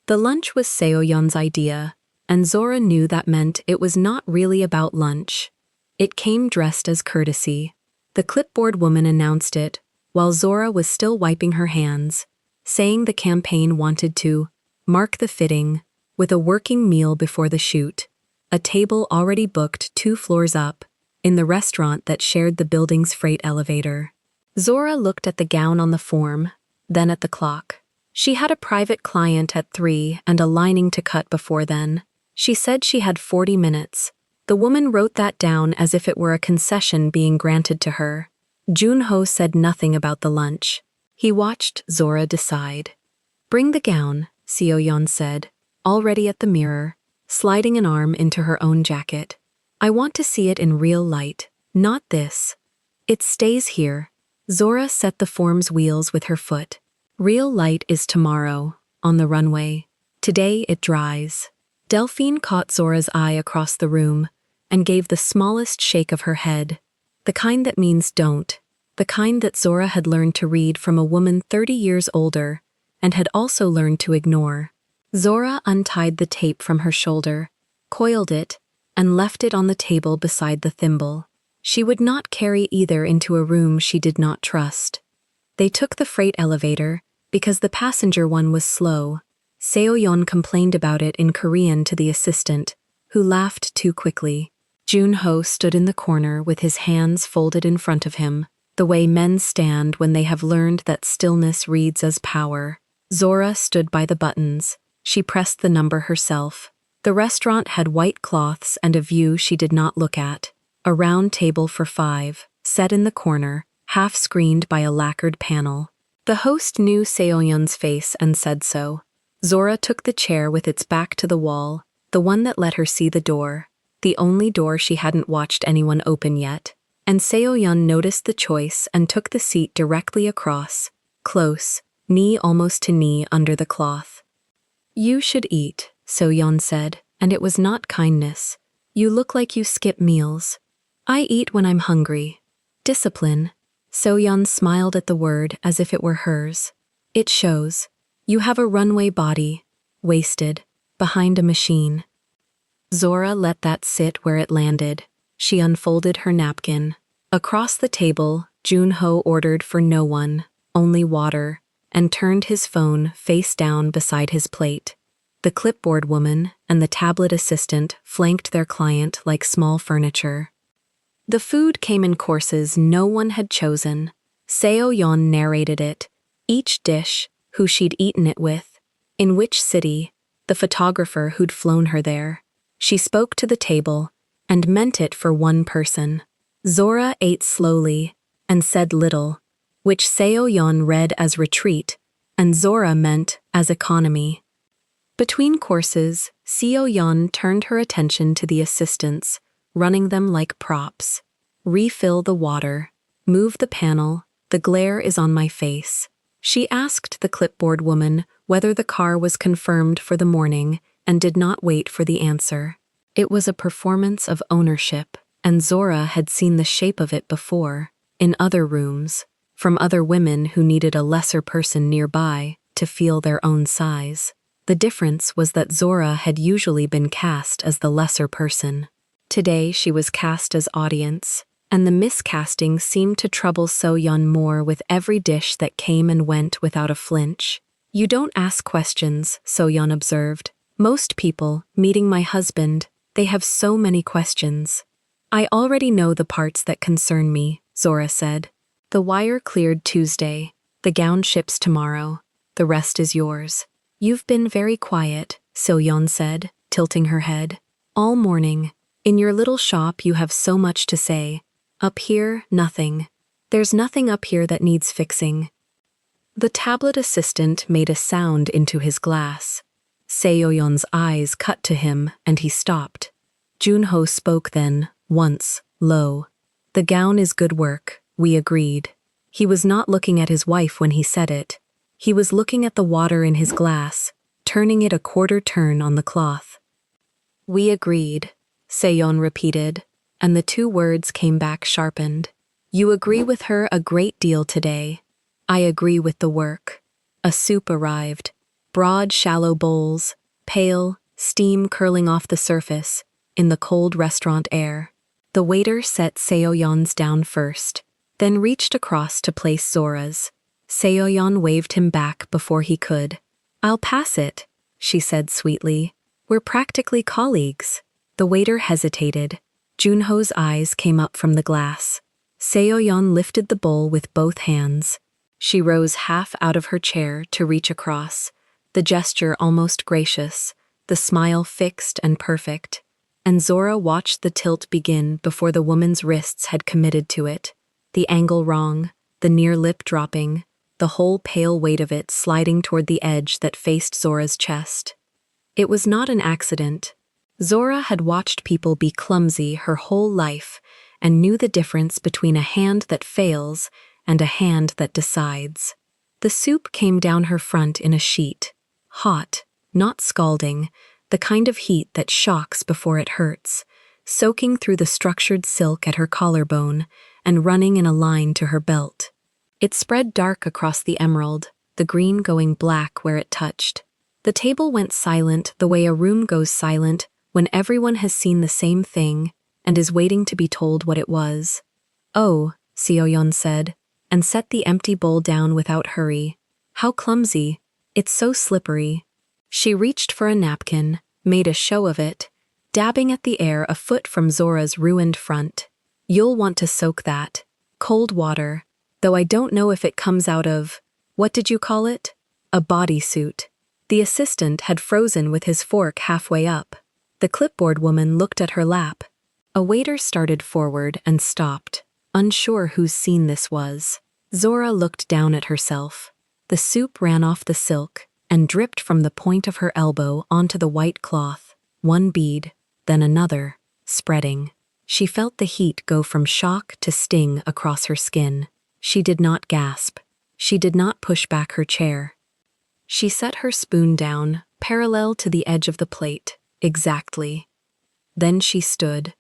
The lunch was Seoyeon's idea, and Zora knew that meant it was not really about lunch. It came dressed as courtesy. The clipboard woman announced it, while Zora was still wiping her hands, saying the campaign wanted to mark the fitting with a working meal before the shoot, a table already booked 2 floors up, in the restaurant that shared the building's freight elevator. Zora looked at the gown on the form, then at the clock. She had a private client at 3 and a lining to cut before then. She said she had 40 minutes. The woman wrote that down as if it were a concession being granted to her. Junho said nothing about the lunch. He watched Zora decide. "Bring the gown," Seoyeon said, already at the mirror, sliding an arm into her own jacket. "I want to see it in real light, not this." "It stays here." Zora set the form's wheels with her foot. "Real light is tomorrow, on the runway. Today it dries." Delphine caught Zora's eye across the room and gave the smallest shake of her head, the kind that means don't, the kind that Zora had learned to read from a woman 30 years older and had also learned to ignore. Zora untied the tape from her shoulder, coiled it, and left it on the table beside the thimble. She would not carry either into a room she did not trust. They took the freight elevator because the passenger one was slow. Seoyeon complained about it in Korean to the assistant, who laughed too quickly. Junho stood in the corner with his hands folded in front of him, the way men stand when they have learned that stillness reads as power. Zora stood by the buttons. She pressed the number herself. The restaurant had white cloths and a view she did not look at. A round table for 5, set in the corner, half screened by a lacquered panel. The host knew Seoyeon's face and said so. Zora took the chair with its back to the wall, the one that let her see the door, the only door she hadn't watched anyone open yet, and Seoyeon noticed the choice and took the seat directly across, close, knee almost to knee under the cloth. "You should eat," Seoyeon said, and it was not kindness. "You look like you skip meals." "I eat when I'm hungry." "Discipline." Seoyeon smiled at the word as if it were hers. "It shows. You have a runway body, wasted, behind a machine." Zora let that sit where it landed. She unfolded her napkin. Across the table, Junho ordered for no one, only water, and turned his phone face down beside his plate. The clipboard woman and the tablet assistant flanked their client like small furniture. The food came in courses no one had chosen. Seoyeon narrated it, each dish, who she'd eaten it with, in which city, the photographer who'd flown her there. She spoke to the table, and meant it for one person. Zora ate slowly, and said little, which Seoyeon read as retreat, and Zora meant as economy. Between courses, Seoyeon turned her attention to the assistants, running them like props. "Refill the water. Move the panel. The glare is on my face." She asked the clipboard woman whether the car was confirmed for the morning and did not wait for the answer. It was a performance of ownership, and Zora had seen the shape of it before, in other rooms, from other women who needed a lesser person nearby to feel their own size. The difference was that Zora had usually been cast as the lesser person. Today she was cast as audience, and the miscasting seemed to trouble Seoyeon more with every dish that came and went without a flinch. "You don't ask questions," Seoyeon observed. "Most people, meeting my husband, they have so many questions." "I already know the parts that concern me," Zora said. "The wire cleared Tuesday. The gown ships tomorrow. The rest is yours." "You've been very quiet," Seoyeon said, tilting her head. "All morning. In your little shop you have so much to say. Up here, nothing. There's nothing up here that needs fixing." The tablet assistant made a sound into his glass. Seoyeon's eyes cut to him, and he stopped. Junho spoke then, once, low. The gown is good work, we agreed. He was not looking at his wife when he said it. He was looking at the water in his glass, turning it a quarter turn on the cloth. We agreed, Seyon repeated, and the two words came back sharpened. You agree with her a great deal today. I agree with the work. A soup arrived. Broad, shallow bowls, pale, steam curling off the surface, in the cold restaurant air. The waiter set Seoyeon's down first, then reached across to place Zora's. Seoyeon waved him back before he could. I'll pass it, she said sweetly. We're practically colleagues. The waiter hesitated. Junho's eyes came up from the glass. Seoyeon lifted the bowl with both hands. She rose half out of her chair to reach across, the gesture almost gracious, the smile fixed and perfect. And Zora watched the tilt begin before the woman's wrists had committed to it. The angle wrong, the near lip dropping, the whole pale weight of it sliding toward the edge that faced Zora's chest. It was not an accident. Zora had watched people be clumsy her whole life and knew the difference between a hand that fails and a hand that decides. The soup came down her front in a sheet. Hot, not scalding, the kind of heat that shocks before it hurts, soaking through the structured silk at her collarbone and running in a line to her belt. It spread dark across the emerald, the green going black where it touched. The table went silent the way a room goes silent when everyone has seen the same thing and is waiting to be told what it was. Oh, Seoyeon said, and set the empty bowl down without hurry. How clumsy. It's so slippery. She reached for a napkin, made a show of it, dabbing at the air a foot from Zora's ruined front. You'll want to soak that. Cold water, though I don't know if it comes out of, what did you call it? A bodysuit. The assistant had frozen with his fork halfway up. The clipboard woman looked at her lap. A waiter started forward and stopped, unsure whose scene this was. Zora looked down at herself. The soup ran off the silk and dripped from the point of her elbow onto the white cloth, one bead, then another, spreading. She felt the heat go from shock to sting across her skin. She did not gasp. She did not push back her chair. She set her spoon down, parallel to the edge of the plate, exactly. Then she stood.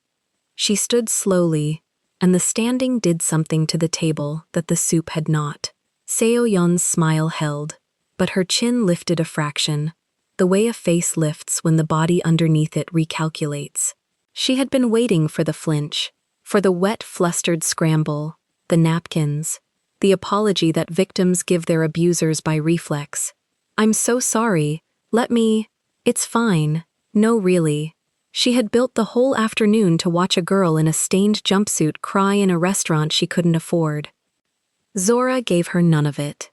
She stood slowly, and the standing did something to the table that the soup had not. Seoyeon's smile held, but her chin lifted a fraction, the way a face lifts when the body underneath it recalculates. She had been waiting for the flinch, for the wet, flustered scramble, the napkins, the apology that victims give their abusers by reflex. I'm so sorry, it's fine, no really. She had built the whole afternoon to watch a girl in a stained jumpsuit cry in a restaurant she couldn't afford. Zora gave her none of it.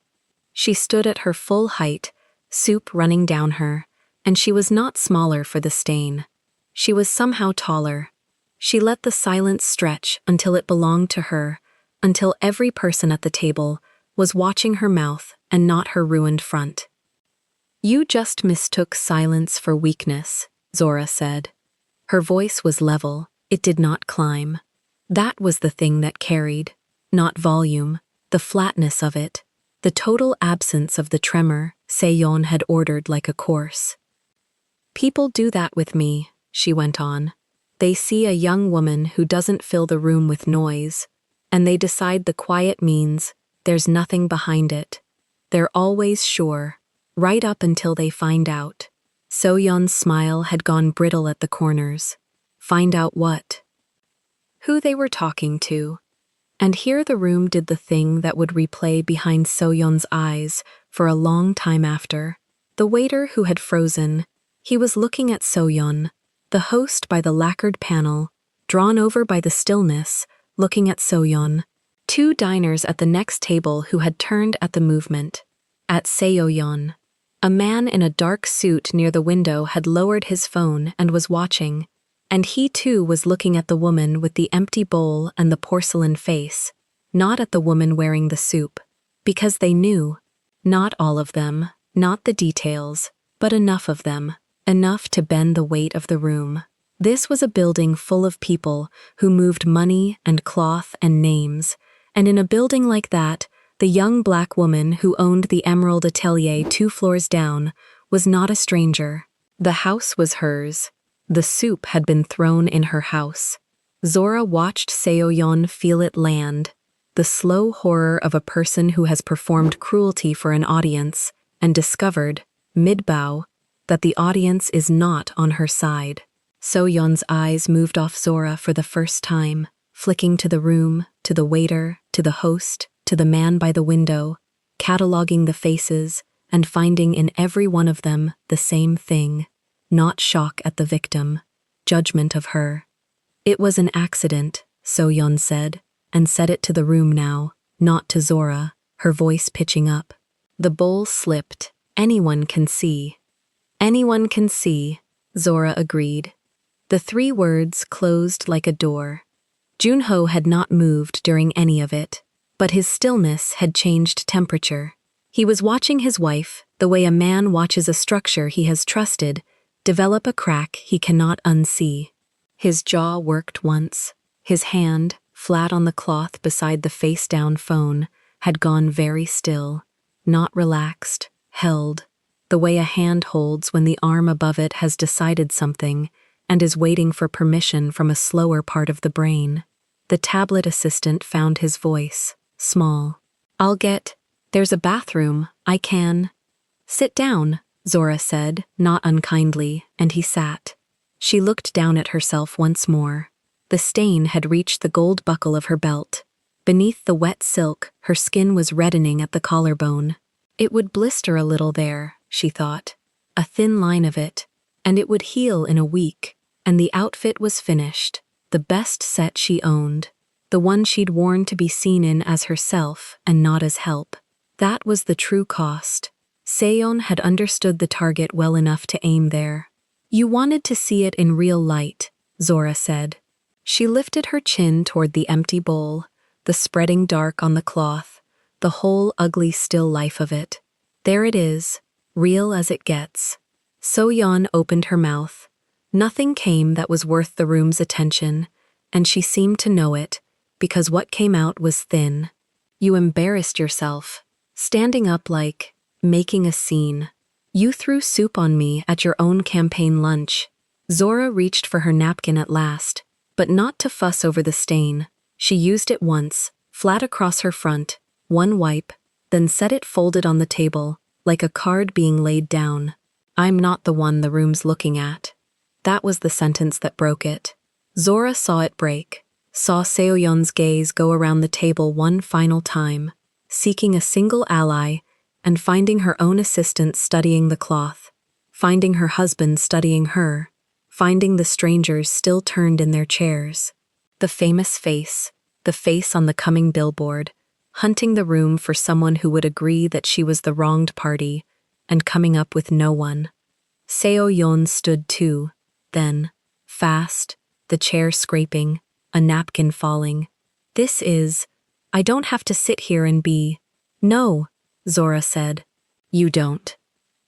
She stood at her full height, soup running down her, and she was not smaller for the stain. She was somehow taller. She let the silence stretch until it belonged to her, until every person at the table was watching her mouth and not her ruined front. You just mistook silence for weakness, Zora said. Her voice was level, it did not climb. That was the thing that carried, not volume, the flatness of it, the total absence of the tremor Seoyeon had ordered like a course. People do that with me, she went on. They see a young woman who doesn't fill the room with noise, and they decide the quiet means there's nothing behind it. They're always sure, right up until they find out. Seoyeon's smile had gone brittle at the corners. Find out what? Who they were talking to. And here the room did the thing that would replay behind Seoyeon's eyes for a long time after. The waiter who had frozen, he was looking at Seoyeon, the host by the lacquered panel, drawn over by the stillness, looking at Seoyeon. Two diners at the next table who had turned at the movement. At Seoyeon. A man in a dark suit near the window had lowered his phone and was watching, and he too was looking at the woman with the empty bowl and the porcelain face, not at the woman wearing the soup, because they knew. Not all of them, not the details, but enough of them, enough to bend the weight of the room. This was a building full of people who moved money and cloth and names, and in a building like that, the young black woman who owned the Emerald Atelier 2 floors down was not a stranger. The house was hers. The soup had been thrown in her house. Zora watched Seoyeon feel it land, the slow horror of a person who has performed cruelty for an audience, and discovered, mid-bow, that the audience is not on her side. Seoyeon's eyes moved off Zora for the first time, flicking to the room, to the waiter, to the host, to the man by the window, cataloging the faces, and finding in every one of them the same thing, not shock at the victim, judgment of her. It was an accident, Seoyeon said, and said it to the room now, not to Zora, her voice pitching up. The bowl slipped. Anyone can see. Anyone can see, Zora agreed. The 3 words closed like a door. Junho had not moved during any of it, but his stillness had changed temperature. He was watching his wife, the way a man watches a structure he has trusted, develop a crack he cannot unsee. His jaw worked once. His hand, flat on the cloth beside the face-down phone, had gone very still, not relaxed, held, the way a hand holds when the arm above it has decided something and is waiting for permission from a slower part of the brain. The tablet assistant found his voice, small. There's a bathroom, I can. Sit down, Zora said, not unkindly, and he sat. She looked down at herself once more. The stain had reached the gold buckle of her belt. Beneath the wet silk, her skin was reddening at the collarbone. It would blister a little there, she thought. A thin line of it, and it would heal in a week, and the outfit was finished, the best set she owned, the one she'd worn to be seen in as herself and not as help. That was the true cost. Seon had understood the target well enough to aim there. You wanted to see it in real light, Zora said. She lifted her chin toward the empty bowl, the spreading dark on the cloth, the whole ugly still life of it. There it is, real as it gets. So-yeon opened her mouth. Nothing came that was worth the room's attention, and she seemed to know it, because what came out was thin. You embarrassed yourself, standing up like, making a scene. You threw soup on me at your own campaign lunch. Zora reached for her napkin at last, but not to fuss over the stain. She used it once, flat across her front, one wipe, then set it folded on the table, like a card being laid down. I'm not the one the room's looking at. That was the sentence that broke it. Zora saw it break, saw Seoyeon's gaze go around the table one final time, seeking a single ally, and finding her own assistant studying the cloth, finding her husband studying her, finding the strangers still turned in their chairs. The famous face, the face on the coming billboard, hunting the room for someone who would agree that she was the wronged party, and coming up with no one. Seoyeon stood too, then, fast, the chair scraping, a napkin falling. I don't have to sit here and be. No, Zora said. You don't.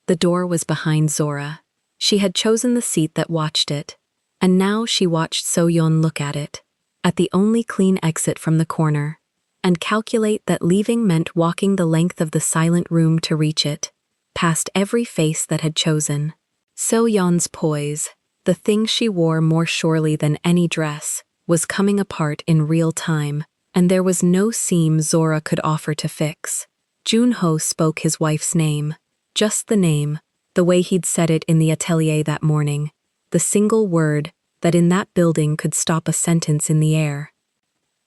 The door was behind Zora. She had chosen the seat that watched it, and now she watched Seoyeon look at it, at the only clean exit from the corner, and calculate that leaving meant walking the length of the silent room to reach it, past every face that had chosen. Seoyeon's poise, the thing she wore more surely than any dress, was coming apart in real time, and there was no seam Zora could offer to fix. Junho spoke his wife's name, just the name, the way he'd said it in the atelier that morning, the single word that in that building could stop a sentence in the air.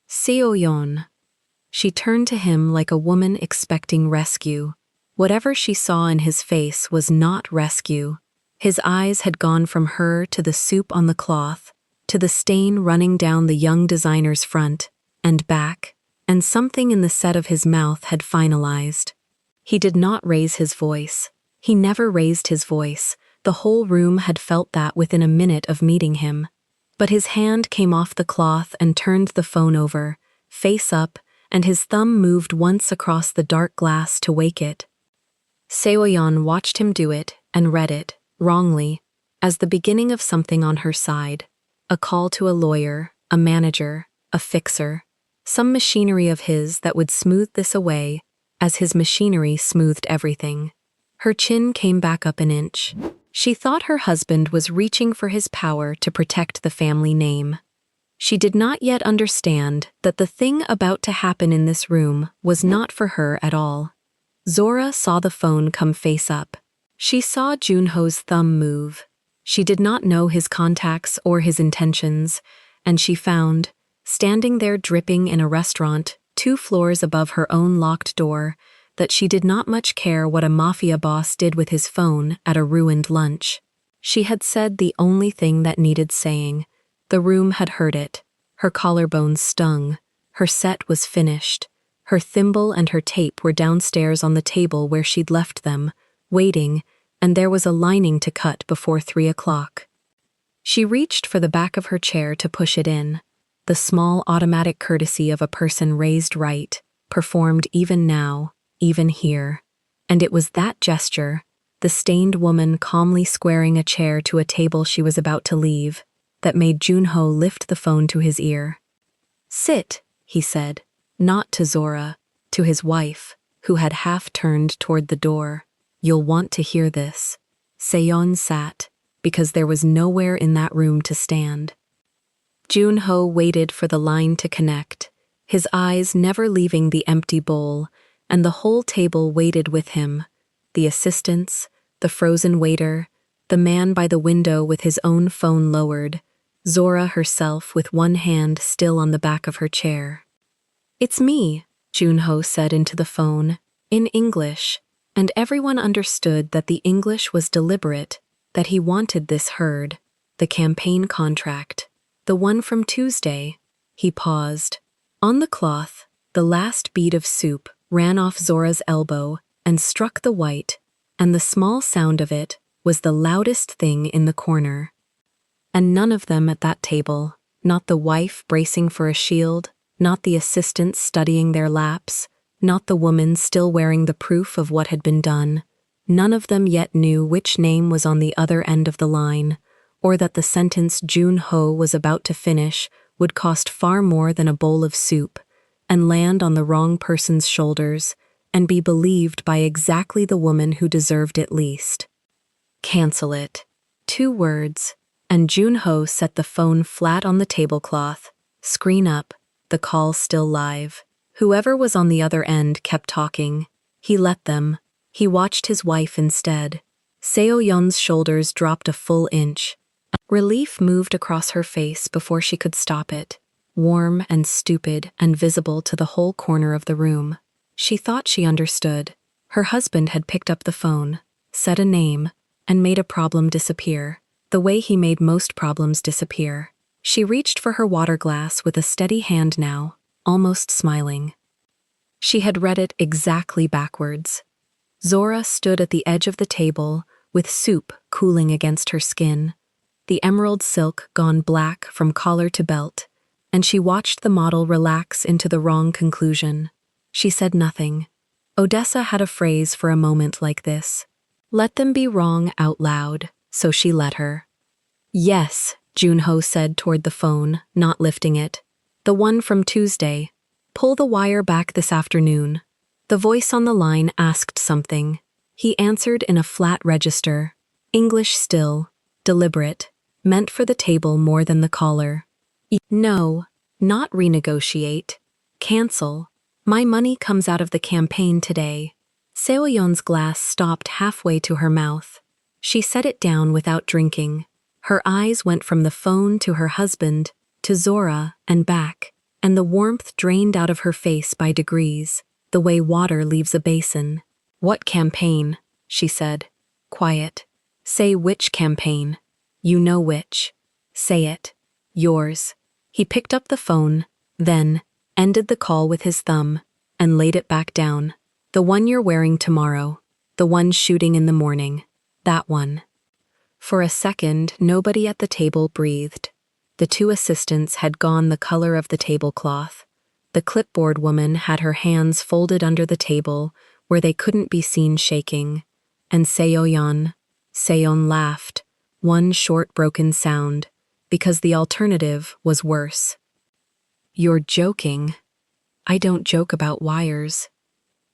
Seoyeon. She turned to him like a woman expecting rescue. Whatever she saw in his face was not rescue. His eyes had gone from her to the soup on the cloth, to the stain running down the young designer's front, and back, and something in the set of his mouth had finalized. He did not raise his voice. He never raised his voice. The whole room had felt that within a minute of meeting him. But his hand came off the cloth and turned the phone over, face up, and his thumb moved once across the dark glass to wake it. Seoyeon watched him do it and read it, wrongly, as the beginning of something on her side. A call to a lawyer, a manager, a fixer. Some machinery of his that would smooth this away, as his machinery smoothed everything. Her chin came back up an inch. She thought her husband was reaching for his power to protect the family name. She did not yet understand that the thing about to happen in this room was not for her at all. Zora saw the phone come face up. She saw Junho's thumb move. She did not know his contacts or his intentions, and she found, standing there dripping in a restaurant, 2 floors above her own locked door, that she did not much care what a mafia boss did with his phone at a ruined lunch. She had said the only thing that needed saying. The room had heard it. Her collarbones stung. Her set was finished. Her thimble and her tape were downstairs on the table where she'd left them, waiting, and there was a lining to cut before 3 o'clock. She reached for the back of her chair to push it in. The small automatic courtesy of a person raised right, performed even now, even here. And it was that gesture, the stained woman calmly squaring a chair to a table she was about to leave, that made Junho lift the phone to his ear. "Sit," he said, not to Zora, to his wife, who had half turned toward the door. "You'll want to hear this." Seon sat, because there was nowhere in that room to stand. Junho waited for the line to connect, his eyes never leaving the empty bowl, and the whole table waited with him. The assistants, the frozen waiter, the man by the window with his own phone lowered, Zora herself with one hand still on the back of her chair. "It's me," Junho said into the phone, in English, and everyone understood that the English was deliberate, that he wanted this heard. "The campaign contract. The one from Tuesday." He paused. On the cloth, the last bead of soup ran off Zora's elbow and struck the white, and the small sound of it was the loudest thing in the corner. And none of them at that table, not the wife bracing for a shield, not the assistants studying their laps, not the woman still wearing the proof of what had been done, none of them yet knew which name was on the other end of the line, or that the sentence Junho was about to finish would cost far more than a bowl of soup, and land on the wrong person's shoulders, and be believed by exactly the woman who deserved it least. "Cancel it." 2 words, and Junho set the phone flat on the tablecloth, screen up, the call still live. Whoever was on the other end kept talking. He let them. He watched his wife instead. Seo-yeon's shoulders dropped a full inch. Relief moved across her face before she could stop it, warm and stupid and visible to the whole corner of the room. She thought she understood. Her husband had picked up the phone, said a name, and made a problem disappear, the way he made most problems disappear. She reached for her water glass with a steady hand now, almost smiling. She had read it exactly backwards. Zora stood at the edge of the table, with soup cooling against her skin, the emerald silk gone black from collar to belt, and she watched the model relax into the wrong conclusion. She said nothing. Odessa had a phrase for a moment like this. Let them be wrong out loud, so she let her. "Yes," Junho said toward the phone, not lifting it. "The one from Tuesday. Pull the wire back this afternoon." The voice on the line asked something. He answered in a flat register. English still, deliberate, meant for the table more than the caller. "No, not renegotiate. Cancel. My money comes out of the campaign today." Seo-yeon's glass stopped halfway to her mouth. She set it down without drinking. Her eyes went from the phone to her husband, to Zora, and back, and the warmth drained out of her face by degrees, the way water leaves a basin. "What campaign?" she said. Quiet. "Say which campaign. You know which. Say it. Yours." He picked up the phone, then ended the call with his thumb, and laid it back down. "The one you're wearing tomorrow. The one shooting in the morning. That one." For a second, nobody at the table breathed. The 2 assistants had gone the color of the tablecloth. The clipboard woman had her hands folded under the table, where they couldn't be seen shaking. And Seon laughed, one short broken sound, because the alternative was worse. You're joking. I don't joke about wires.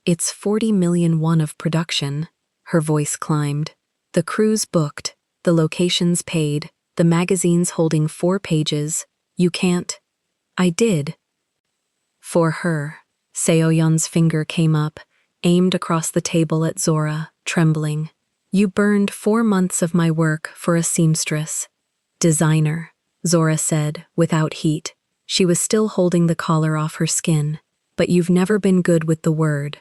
It's 40 million won of production. Her voice climbed. The crews booked, the locations paid, the magazines holding 4 pages. You can't. I did. For her. Seoyeon's finger came up, aimed across the table at Zora, trembling. You burned 4 months of my work for a seamstress. Designer, Zora said, without heat. She was still holding the collar off her skin. But you've never been good with the word.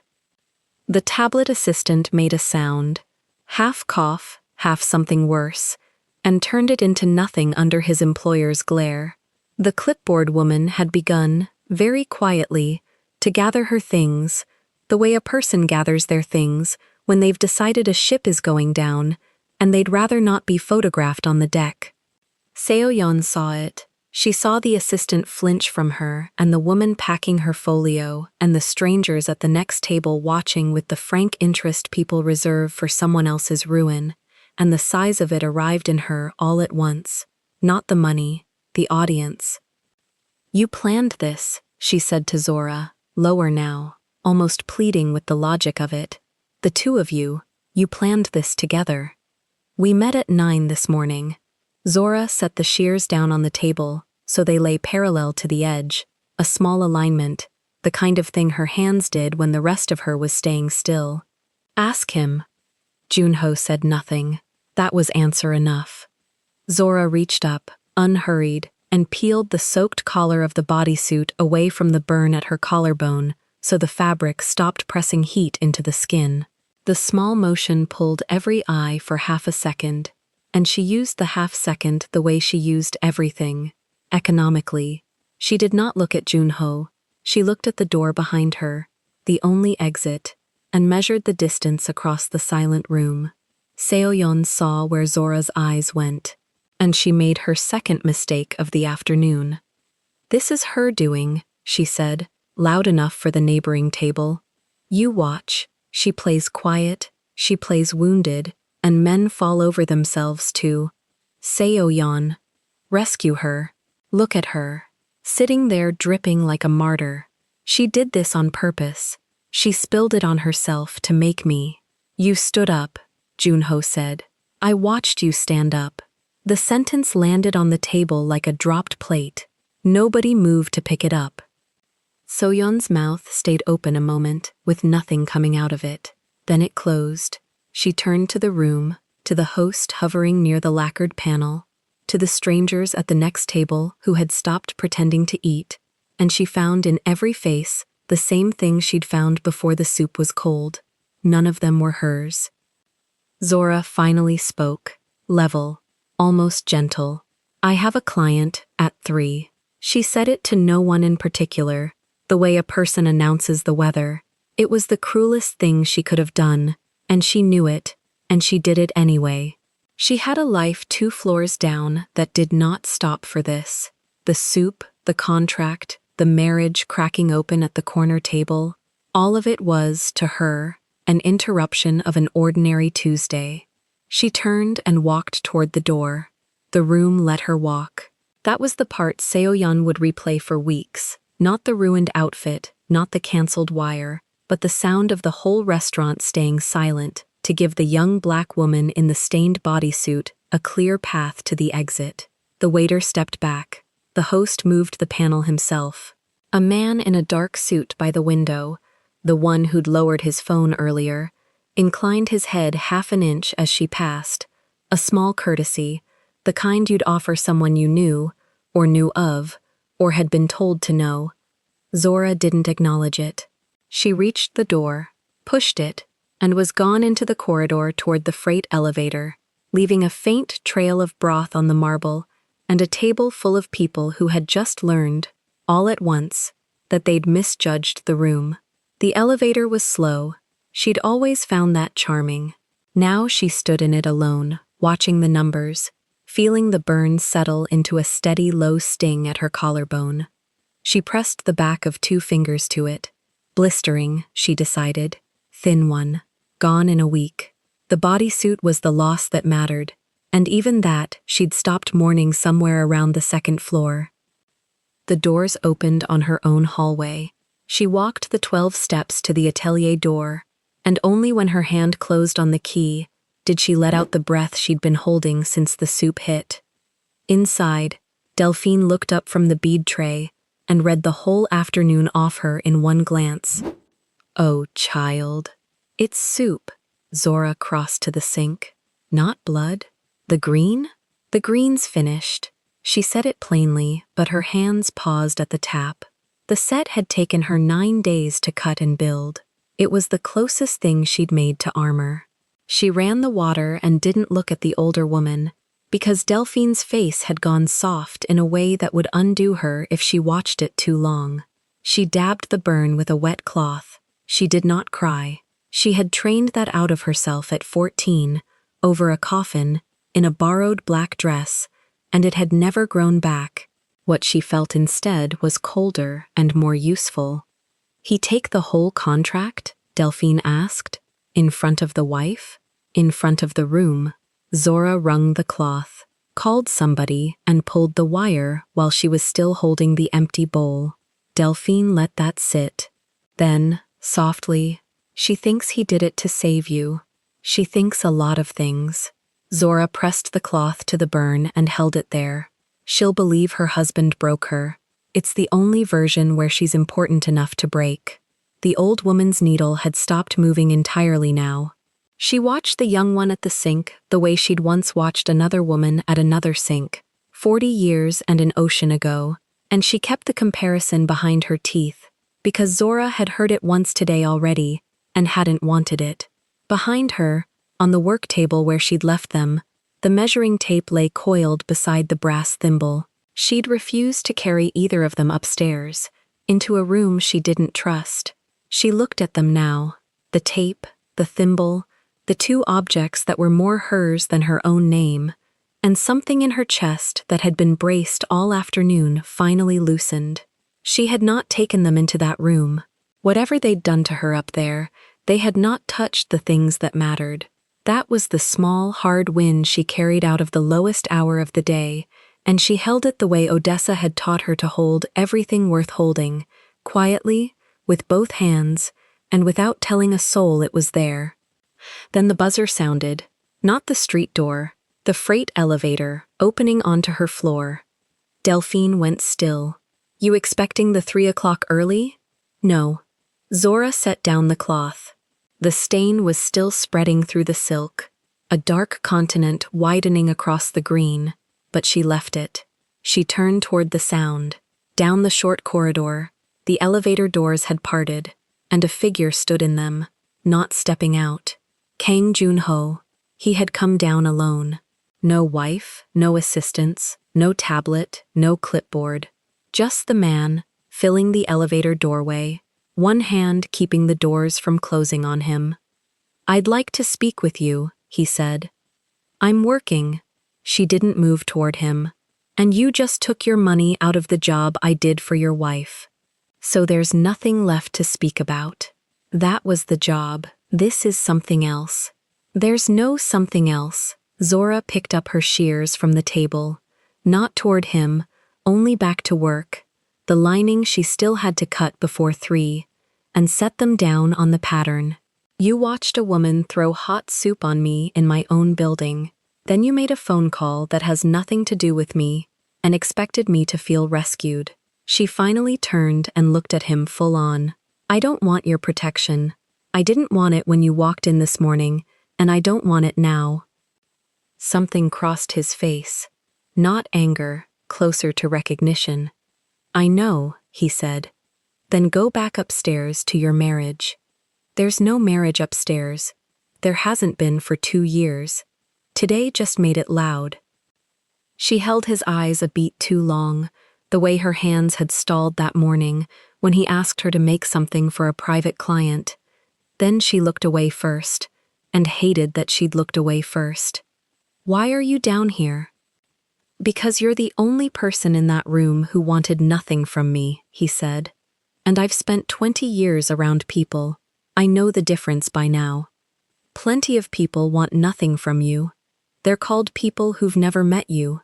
The tablet assistant made a sound, half cough, half something worse, and turned it into nothing under his employer's glare. The clipboard woman had begun, very quietly, to gather her things, the way a person gathers their things when they've decided a ship is going down and they'd rather not be photographed on the deck. Seoyeon saw it. She saw the assistant flinch from her and the woman packing her folio and the strangers at the next table watching with the frank interest people reserve for someone else's ruin, and the size of it arrived in her all at once. Not the money, the audience. You planned this, she said to Zora, lower now, almost pleading with the logic of it. The two of you planned this together. We met at 9 this morning. Zora set the shears down on the table, so they lay parallel to the edge, a small alignment, the kind of thing her hands did when the rest of her was staying still. Ask him. Junho said nothing. That was answer enough. Zora reached up, unhurried, and peeled the soaked collar of the bodysuit away from the burn at her collarbone, so the fabric stopped pressing heat into the skin. The small motion pulled every eye for half a second, and she used the half second the way she used everything, economically. She did not look at Junho. She looked at the door behind her, the only exit, and measured the distance across the silent room. Seoyeon saw where Zora's eyes went, and she made her second mistake of the afternoon. This is her doing, she said, loud enough for the neighboring table. You watch. She plays quiet, she plays wounded, and men fall over themselves too. Seoyeon. Rescue her. Look at her. Sitting there dripping like a martyr. She did this on purpose. She spilled it on herself to make me. You stood up, Junho said. I watched you stand up. The sentence landed on the table like a dropped plate. Nobody moved to pick it up. Soyeon's mouth stayed open a moment, with nothing coming out of it. Then it closed. She turned to the room, to the host hovering near the lacquered panel, to the strangers at the next table who had stopped pretending to eat, and she found in every face the same thing she'd found before the soup was cold. None of them were hers. Zora finally spoke, level, almost gentle. I have a client at 3. She said it to no one in particular, the way a person announces the weather. It was the cruelest thing she could have done, and she knew it, and she did it anyway. She had a life 2 floors down that did not stop for this. The soup, the contract, the marriage cracking open at the corner table, all of it was, to her, an interruption of an ordinary Tuesday. She turned and walked toward the door. The room let her walk. That was the part Seoyeon would replay for weeks. Not the ruined outfit, not the cancelled wire, but the sound of the whole restaurant staying silent to give the young black woman in the stained bodysuit a clear path to the exit. The waiter stepped back. The host moved the panel himself. A man in a dark suit by the window, the one who'd lowered his phone earlier, inclined his head half an inch as she passed, a small courtesy, the kind you'd offer someone you knew, or knew of, or had been told to know. Zora didn't acknowledge it. She reached the door, pushed it, and was gone into the corridor toward the freight elevator, leaving a faint trail of broth on the marble and a table full of people who had just learned, all at once, that they'd misjudged the room. The elevator was slow. She'd always found that charming. Now she stood in it alone, watching the numbers, feeling the burn settle into a steady low sting at her collarbone. She pressed the back of 2 fingers to it. Blistering, she decided. Thin one. Gone in a week. The bodysuit was the loss that mattered. And even that, she'd stopped mourning somewhere around the second floor. The doors opened on her own hallway. She walked the 12 steps to the atelier door, and only when her hand closed on the key did she let out the breath she'd been holding since the soup hit. Inside, Delphine looked up from the bead tray and read the whole afternoon off her in one glance. Oh, child. It's soup. Zora crossed to the sink. Not blood. The green? The green's finished. She said it plainly, but her hands paused at the tap. The set had taken her 9 days to cut and build. It was the closest thing she'd made to armor. She ran the water and didn't look at the older woman, because Delphine's face had gone soft in a way that would undo her if she watched it too long. She dabbed the burn with a wet cloth. She did not cry. She had trained that out of herself at 14, over a coffin, in a borrowed black dress, and it had never grown back. What she felt instead was colder and more useful. He take the whole contract? Delphine asked. In front of the wife? In front of the room? Zora wrung the cloth, called somebody, and pulled the wire while she was still holding the empty bowl. Delphine let that sit. Then, softly, she thinks he did it to save you. She thinks a lot of things. Zora pressed the cloth to the burn and held it there. She'll believe her husband broke her. It's the only version where she's important enough to break. The old woman's needle had stopped moving entirely now. She watched the young one at the sink the way she'd once watched another woman at another sink, 40 years and an ocean ago, and she kept the comparison behind her teeth, because Zora had heard it once today already and hadn't wanted it. Behind her, on the work table where she'd left them, the measuring tape lay coiled beside the brass thimble. She'd refused to carry either of them upstairs, into a room she didn't trust. She looked at them now, the tape, the thimble, the two objects that were more hers than her own name, and something in her chest that had been braced all afternoon finally loosened. She had not taken them into that room. Whatever they'd done to her up there, they had not touched the things that mattered. That was the small, hard wind she carried out of the lowest hour of the day, and she held it the way Odessa had taught her to hold everything worth holding, quietly, with both hands, and without telling a soul it was there. Then the buzzer sounded, not the street door, the freight elevator, opening onto her floor. Delphine went still. You expecting the 3 o'clock early? No. Zora set down the cloth. The stain was still spreading through the silk, a dark continent widening across the green, but she left it. She turned toward the sound. Down the short corridor, the elevator doors had parted, and a figure stood in them, not stepping out. Kang Junho. He had come down alone. No wife, no assistants, no tablet, no clipboard. Just the man, filling the elevator doorway, one hand keeping the doors from closing on him. I'd like to speak with you, he said. I'm working. She didn't move toward him. And you just took your money out of the job I did for your wife. So there's nothing left to speak about. That was the job. This is something else. There's no something else. Zora picked up her shears from the table. Not toward him, only back to work. The lining she still had to cut before 3, and set them down on the pattern. You watched a woman throw hot soup on me in my own building. Then you made a phone call that has nothing to do with me, and expected me to feel rescued. She finally turned and looked at him full on. I don't want your protection. I didn't want it when you walked in this morning, and I don't want it now. Something crossed his face. Not anger, closer to recognition. I know, he said. Then go back upstairs to your marriage. There's no marriage upstairs. There hasn't been for 2 years. Today just made it loud. She held his eyes a beat too long, the way her hands had stalled that morning when he asked her to make something for a private client. Then she looked away first, and hated that she'd looked away first. Why are you down here? Because you're the only person in that room who wanted nothing from me, he said. And I've spent 20 years around people. I know the difference by now. Plenty of people want nothing from you. They're called people who've never met you.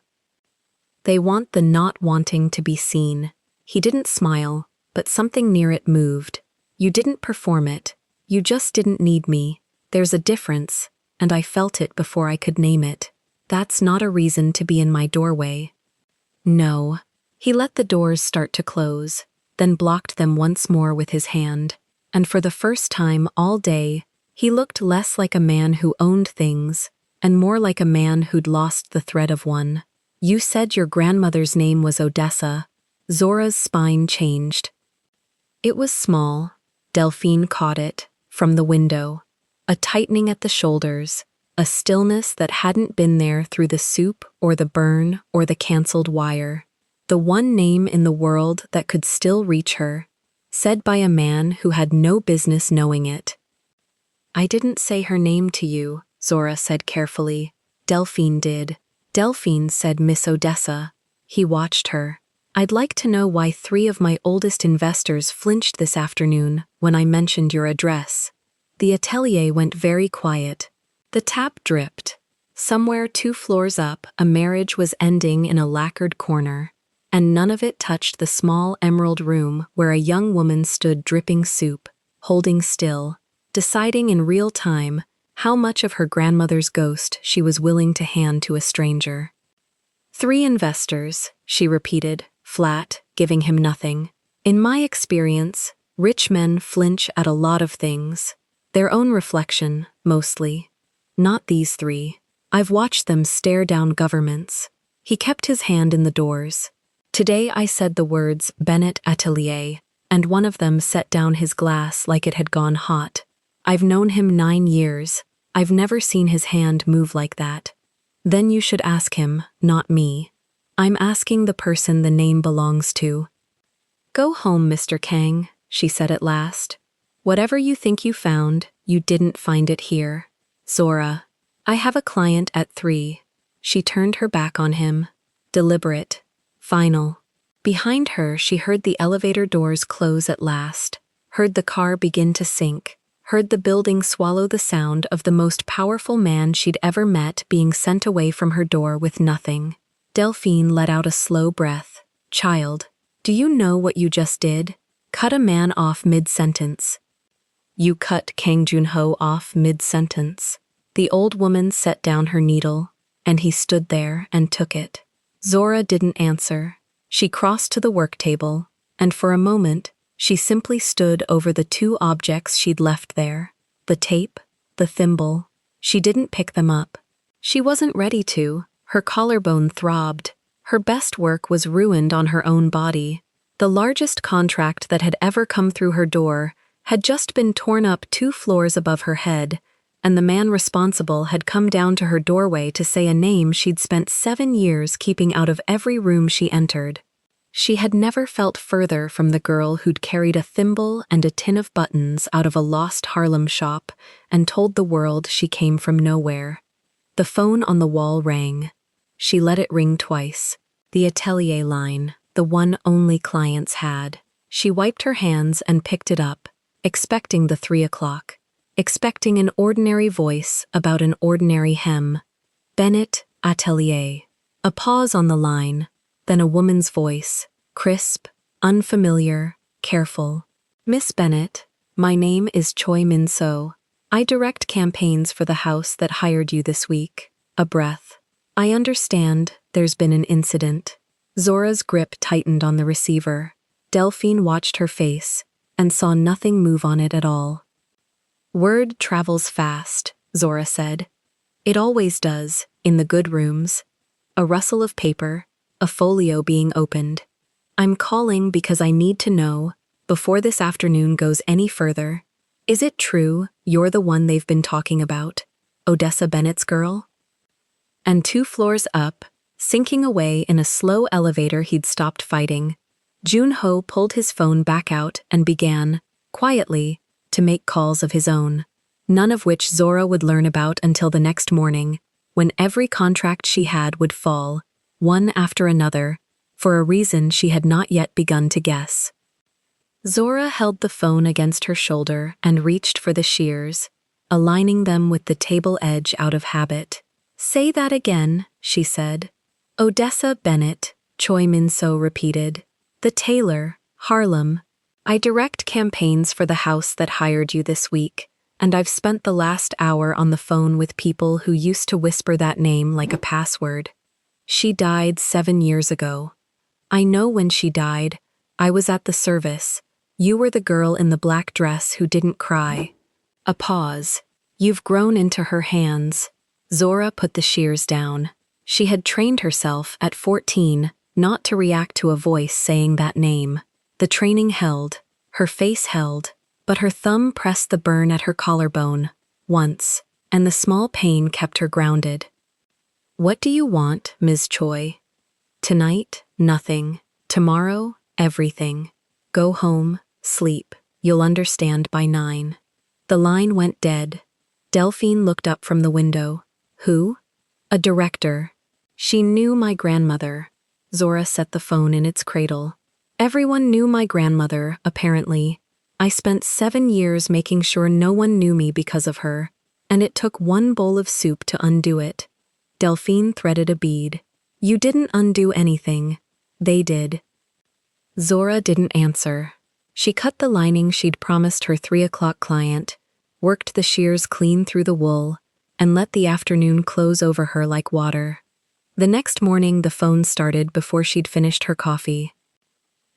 They want the not wanting to be seen. He didn't smile, but something near it moved. You didn't perform it. You just didn't need me. There's a difference, and I felt it before I could name it. That's not a reason to be in my doorway. No. He let the doors start to close, then blocked them once more with his hand, and for the first time all day, he looked less like a man who owned things, and more like a man who'd lost the thread of one. You said your grandmother's name was Odessa. Zora's spine changed. It was small. Delphine caught it, from the window. A tightening at the shoulders, a stillness that hadn't been there through the soup or the burn or the cancelled wire. The one name in the world that could still reach her, said by a man who had no business knowing it. I didn't say her name to you, Zora said carefully. Delphine did. Delphine said Miss Odessa. He watched her. I'd like to know why 3 of my oldest investors flinched this afternoon when I mentioned your address. The atelier went very quiet. The tap dripped. Somewhere 2 floors up, a marriage was ending in a lacquered corner, and none of it touched the small emerald room where a young woman stood dripping soup, holding still, deciding in real time how much of her grandmother's ghost she was willing to hand to a stranger. 3 investors, she repeated, flat, giving him nothing. In my experience, rich men flinch at a lot of things. Their own reflection, mostly. Not these 3. I've watched them stare down governments. He kept his hand in the doors. Today I said the words Bennett Atelier, and one of them set down his glass like it had gone hot. I've known him 9 years. I've never seen his hand move like that. Then you should ask him, not me. I'm asking the person the name belongs to. Go home, Mr. Kang, she said at last. Whatever you think you found, you didn't find it here. Zora, I have a client at 3. She turned her back on him. Deliberate. Final. Behind her, she heard the elevator doors close at last, heard the car begin to sink, heard the building swallow the sound of the most powerful man she'd ever met being sent away from her door with nothing. Delphine let out a slow breath. Child, do you know what you just did? Cut a man off mid-sentence. You cut Kang Junho off mid-sentence. The old woman set down her needle, and he stood there and took it. Zora didn't answer. She crossed to the work table, and for a moment, she simply stood over the 2 objects she'd left there. The tape, the thimble. She didn't pick them up. She wasn't ready to. Her collarbone throbbed. Her best work was ruined on her own body. The largest contract that had ever come through her door had just been torn up 2 floors above her head, and the man responsible had come down to her doorway to say a name she'd spent 7 years keeping out of every room she entered. She had never felt further from the girl who'd carried a thimble and a tin of buttons out of a lost Harlem shop and told the world she came from nowhere. The phone on the wall rang. She let it ring twice. The atelier line, the one only clients had. She wiped her hands and picked it up, expecting the 3 o'clock. Expecting an ordinary voice about an ordinary hem. Bennett Atelier. A pause on the line, then a woman's voice, crisp, unfamiliar, careful. Miss Bennett, my name is Choi Min-so. I direct campaigns for the house that hired you this week. A breath. I understand there's been an incident. Zora's grip tightened on the receiver. Delphine watched her face and saw nothing move on it at all. Word travels fast, Zora said. It always does, in the good rooms. A rustle of paper, a folio being opened. I'm calling because I need to know, before this afternoon goes any further, is it true you're the one they've been talking about, Odessa Bennett's girl? And 2 floors up, sinking away in a slow elevator he'd stopped fighting, Junho pulled his phone back out and began, quietly, to make calls of his own, none of which Zora would learn about until the next morning, when every contract she had would fall, one after another, for a reason she had not yet begun to guess. Zora held the phone against her shoulder and reached for the shears, aligning them with the table edge out of habit. Say that again, she said. Odessa Bennett, Choi Min-so repeated. The tailor, Harlem. I direct campaigns for the house that hired you this week, and I've spent the last hour on the phone with people who used to whisper that name like a password. She died 7 years ago. I know when she died. I was at the service. You were the girl in the black dress who didn't cry. A pause. You've grown into her hands. Zora put the shears down. She had trained herself at 14 not to react to a voice saying that name. The training held. Her face held. But her thumb pressed the burn at her collarbone. Once. And the small pain kept her grounded. What do you want, Ms. Choi? Tonight, nothing. Tomorrow, everything. Go home, sleep. You'll understand by 9. The line went dead. Delphine looked up from the window. Who? A director. She knew my grandmother. Zora set the phone in its cradle. Everyone knew my grandmother, apparently. I spent 7 years making sure no one knew me because of her, and it took 1 bowl of soup to undo it. Delphine threaded a bead. You didn't undo anything. They did. Zora didn't answer. She cut the lining she'd promised her 3 o'clock client, worked the shears clean through the wool, and let the afternoon close over her like water. The next morning the phone started before she'd finished her coffee.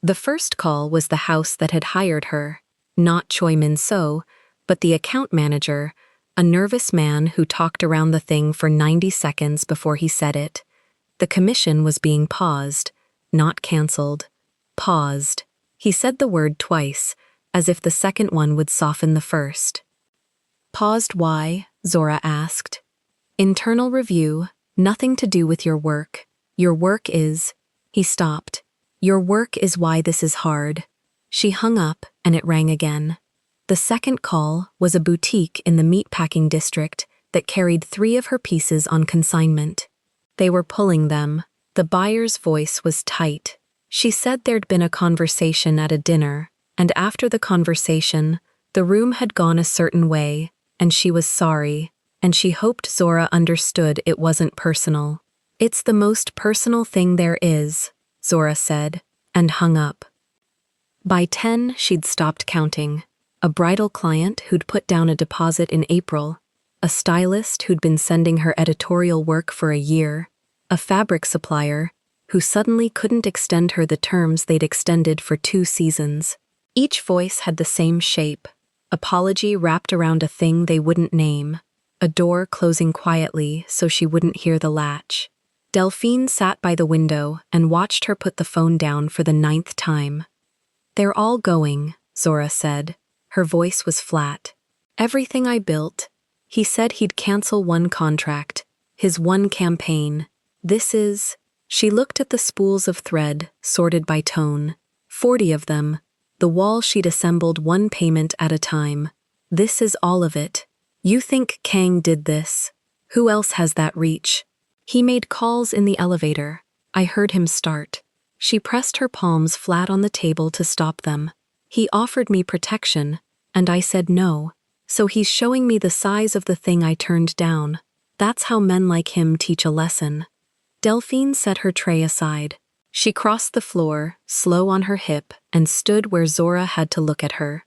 The first call was the house that had hired her, not Choi Min-so, but the account manager, a nervous man who talked around the thing for 90 seconds before he said it. The commission was being paused, not cancelled. Paused. He said the word twice, as if the second one would soften the first. Paused why? Zora asked. Internal review, nothing to do with your work. Your work is... He stopped. Your work is why this is hard. She hung up, and it rang again. The second call was a boutique in the meatpacking district that carried 3 of her pieces on consignment. They were pulling them. The buyer's voice was tight. She said there'd been a conversation at a dinner, and after the conversation, the room had gone a certain way, and she was sorry, and she hoped Zora understood it wasn't personal. It's the most personal thing there is, Zora said, and hung up. By 10, she'd stopped counting. A bridal client who'd put down a deposit in April, a stylist who'd been sending her editorial work for a year, a fabric supplier who suddenly couldn't extend her the terms they'd extended for 2 seasons. Each voice had the same shape, apology wrapped around a thing they wouldn't name, a door closing quietly so she wouldn't hear the latch. Delphine sat by the window and watched her put the phone down for the 9th time. They're all going, Zora said. Her voice was flat. Everything I built. He said he'd cancel 1 contract, his 1 campaign. This is... She looked at the spools of thread, sorted by tone. 40 of them. The wall she'd assembled 1 payment at a time. This is all of it. You think Kang did this? Who else has that reach? He made calls in the elevator. I heard him start. She pressed her palms flat on the table to stop them. He offered me protection, and I said no, so he's showing me the size of the thing I turned down. That's how men like him teach a lesson. Delphine set her tray aside. She crossed the floor, slow on her hip, and stood where Zora had to look at her.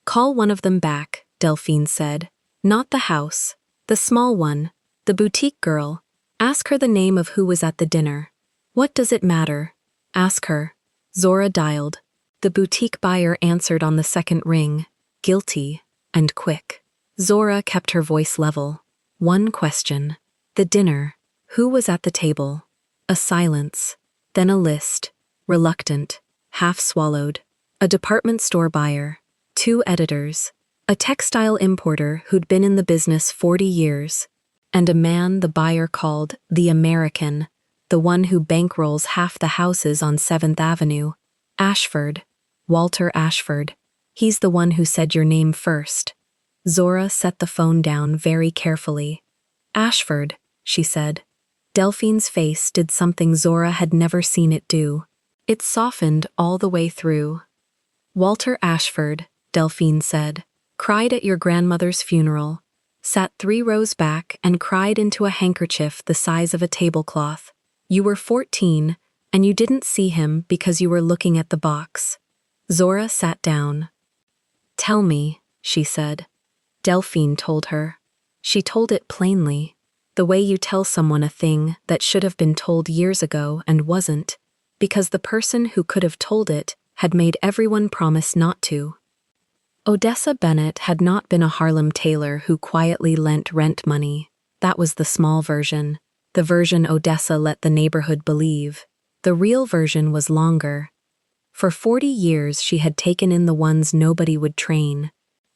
Call one of them back, Delphine said. Not the house. The small one. The boutique girl. Ask her the name of who was at the dinner. What does it matter? Ask her. Zora dialed. The boutique buyer answered on the second ring, guilty and quick. Zora kept her voice level. 1 question. The dinner. Who was at the table? A silence. Then a list. Reluctant. Half swallowed. A department store buyer. 2 editors. A textile importer who'd been in the business 40 years. And a man the buyer called the American, the one who bankrolls half the houses on 7th Avenue. Ashford. Walter Ashford. He's the one who said your name first. Zora set the phone down very carefully. Ashford, she said. Delphine's face did something Zora had never seen it do. It softened all the way through. Walter Ashford, Delphine said, cried at your grandmother's funeral. sat 3 rows back and cried into a handkerchief the size of a tablecloth. You were 14, and you didn't see him because you were looking at the box. Zora sat down. "Tell me," she said. Delphine told her. She told it plainly, the way you tell someone a thing that should have been told years ago and wasn't, because the person who could have told it had made everyone promise not to. Odessa Bennett had not been a Harlem tailor who quietly lent rent money. That was the small version, the version Odessa let the neighborhood believe. The real version was longer. For 40 years she had taken in the ones nobody would train.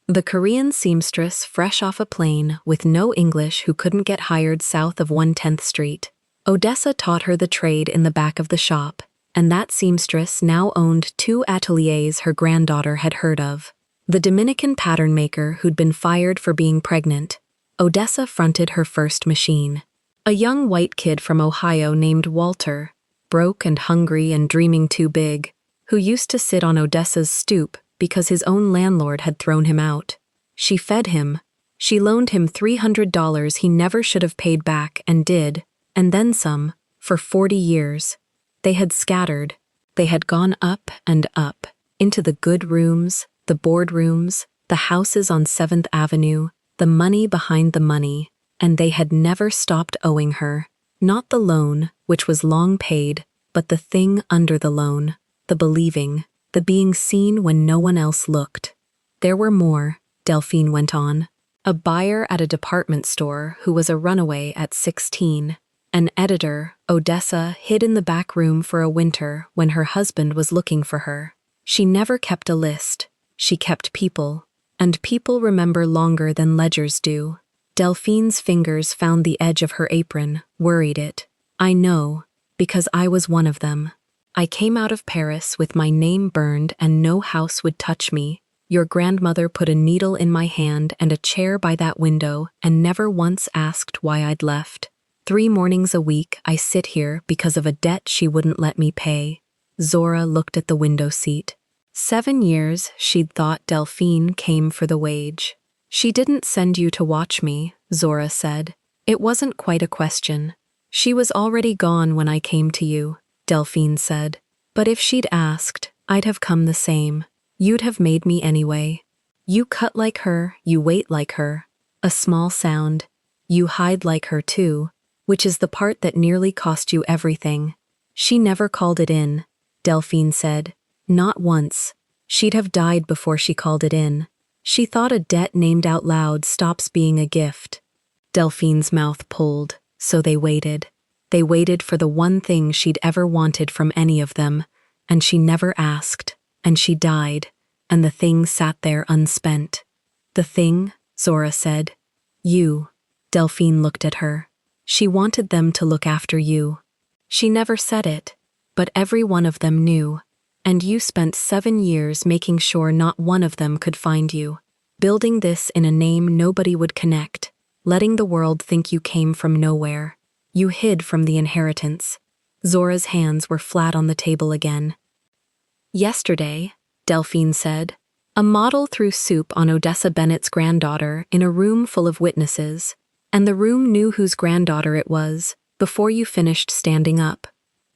The Korean seamstress fresh off a plane with no English who couldn't get hired south of 110th Street. Odessa taught her the trade in the back of the shop, and that seamstress now owned 2 ateliers her granddaughter had heard of. The Dominican pattern maker who'd been fired for being pregnant. Odessa fronted her first machine. A young white kid from Ohio named Walter, broke and hungry and dreaming too big, who used to sit on Odessa's stoop because his own landlord had thrown him out. She fed him. She loaned him $300 he never should have paid back and did, and then some, for 40 years. They had scattered. They had gone up and up, into the good rooms, the boardrooms, the houses on 7th Avenue, the money behind the money, and they had never stopped owing her. Not the loan, which was long paid, but the thing under the loan, the believing, the being seen when no one else looked. There were more, Delphine went on. A buyer at a department store who was a runaway at 16. An editor, Odessa, hid in the back room for a winter when her husband was looking for her. She never kept a list. She kept people. And people remember longer than ledgers do. Delphine's fingers found the edge of her apron, worried it. I know, because I was one of them. I came out of Paris with my name burned and no house would touch me. Your grandmother put a needle in my hand and a chair by that window and never once asked why I'd left. 3 mornings a week I sit here because of a debt she wouldn't let me pay. Zora looked at the window seat. 7 years she'd thought Delphine came for the wage. She didn't send you to watch me, Zora said. It wasn't quite a question. She was already gone when I came to you, Delphine said. But if she'd asked, I'd have come the same. You'd have made me anyway. You cut like her, you wait like her. A small sound. You hide like her too, which is the part that nearly cost you everything. She never called it in, Delphine said. Not once. She'd have died before she called it in. She thought a debt named out loud stops being a gift. Delphine's mouth pulled, so they waited. They waited for the one thing she'd ever wanted from any of them, and she never asked, and she died, and the thing sat there unspent. The thing, Zora said. You. Delphine looked at her. She wanted them to look after you. She never said it, but every one of them knew. And you spent 7 years making sure not one of them could find you, building this in a name nobody would connect, letting the world think you came from nowhere. You hid from the inheritance. Zora's hands were flat on the table again. Yesterday, Delphine said, a model threw soup on Odessa Bennett's granddaughter in a room full of witnesses, and the room knew whose granddaughter it was before you finished standing up.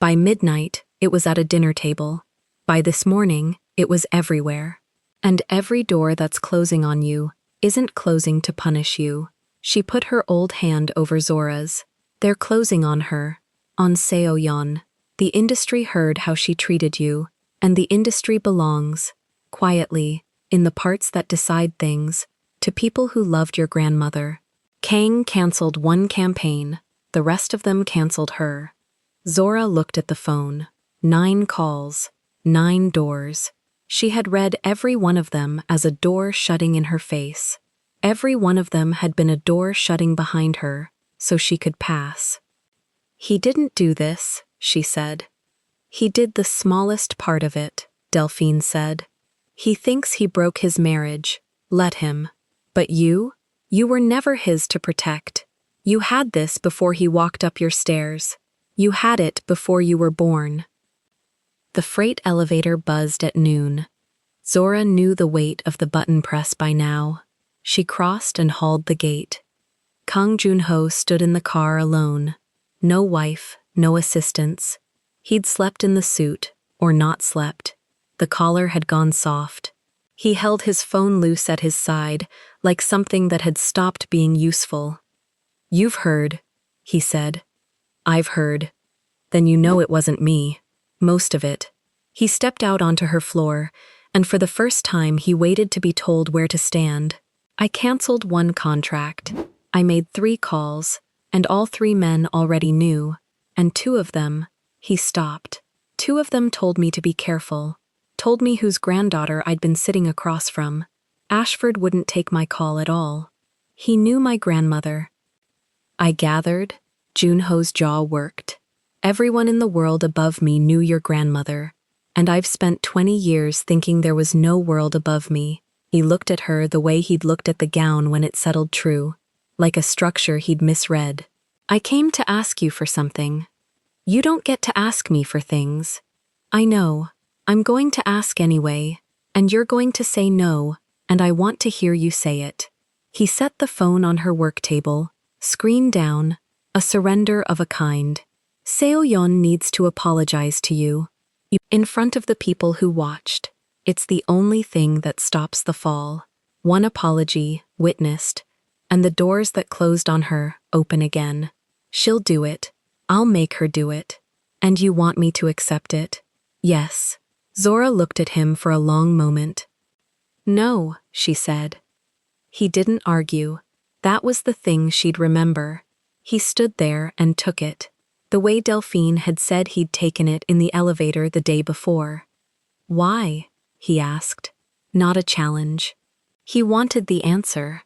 By midnight, it was at a dinner table. By this morning, it was everywhere. And every door that's closing on you isn't closing to punish you. She put her old hand over Zora's. They're closing on her, on Seoyeon. The industry heard how she treated you, and the industry belongs, quietly, in the parts that decide things, to people who loved your grandmother. Kang canceled one campaign, the rest of them canceled her. Zora looked at the phone. 9 calls. 9 doors. She had read every one of them as a door shutting in her face. Every one of them had been a door shutting behind her, so she could pass. He didn't do this, she said. He did the smallest part of it, Delphine said. He thinks he broke his marriage. Let him. But you were never his to protect. You had this before he walked up your stairs. You had it before you were born. The freight elevator buzzed at noon. Zora knew the weight of the button press by now. She crossed and hauled the gate. Kang Junho stood in the car alone. No wife, no assistants. He'd slept in the suit, or not slept. The collar had gone soft. He held his phone loose at his side, like something that had stopped being useful. "You've heard," he said. "I've heard. Then you know it wasn't me. Most of it." He stepped out onto her floor, and for the first time he waited to be told where to stand. "I canceled one contract. I made 3 calls, and all 3 men already knew, and 2 of them," he stopped. "2 of them told me to be careful, told me whose granddaughter I'd been sitting across from. Ashford wouldn't take my call at all. He knew my grandmother." "I gathered." Junho's jaw worked. "Everyone in the world above me knew your grandmother, and I've spent 20 years thinking there was no world above me." He looked at her the way he'd looked at the gown when it settled true, like a structure he'd misread. "I came to ask you for something. You don't get to ask me for things. I know. I'm going to ask anyway, and you're going to say no, and I want to hear you say it." He set the phone on her work table, screen down, a surrender of a kind. "Seo-yeon needs to apologize to you. In front of the people who watched. It's the only thing that stops the fall. One apology, witnessed, and the doors that closed on her open again. She'll do it. I'll make her do it. And you want me to accept it?" "Yes." Zora looked at him for a long moment. "No," she said. He didn't argue. That was the thing she'd remember. He stood there and took it, the way Delphine had said he'd taken it in the elevator the day before. "Why?" he asked. Not a challenge. He wanted the answer.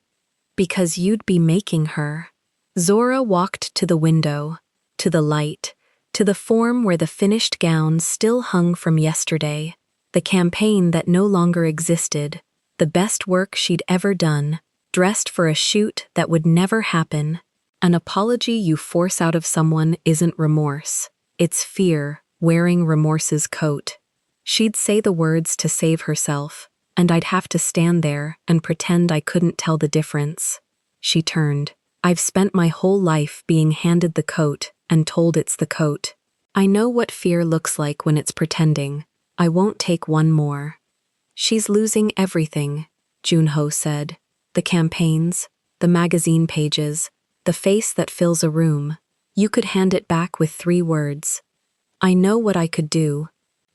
"Because you'd be making her." Zora walked to the window, to the light, to the form where the finished gown still hung from yesterday, the campaign that no longer existed, the best work she'd ever done, dressed for a shoot that would never happen. An apology you force out of someone isn't remorse. It's fear wearing remorse's coat. She'd say the words to save herself, and I'd have to stand there and pretend I couldn't tell the difference. She turned. "I've spent my whole life being handed the coat and told it's the coat. I know what fear looks like when it's pretending. I won't take one more." "She's losing everything," Junho said. "The campaigns, the magazine pages, the face that fills a room. You could hand it back with 3 words. I know what I could do."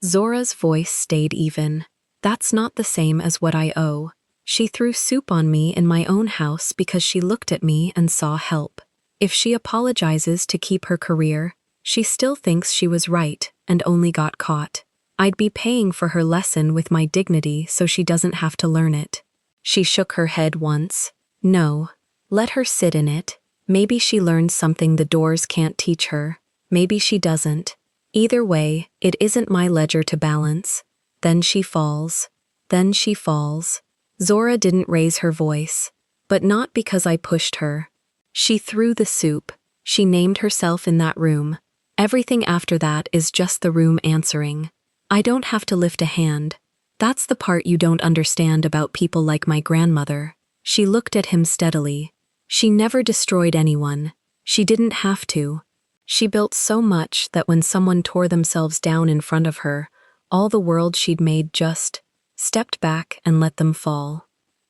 Zora's voice stayed even. "That's not the same as what I owe. She threw soup on me in my own house because she looked at me and saw help. If she apologizes to keep her career, she still thinks she was right and only got caught. I'd be paying for her lesson with my dignity so she doesn't have to learn it." She shook her head once. "No, let her sit in it. Maybe she learns something the doors can't teach her. Maybe she doesn't. Either way, it isn't my ledger to balance." Then she falls. Then she falls. Zora didn't raise her voice, but not because I pushed her. She threw the soup. She named herself in that room. Everything after that is just the room answering. I don't have to lift a hand. That's the part you don't understand about people like my grandmother. She looked at him steadily. She never destroyed anyone. She didn't have to. She built so much that when someone tore themselves down in front of her, all the world she'd made just stepped back and let them fall.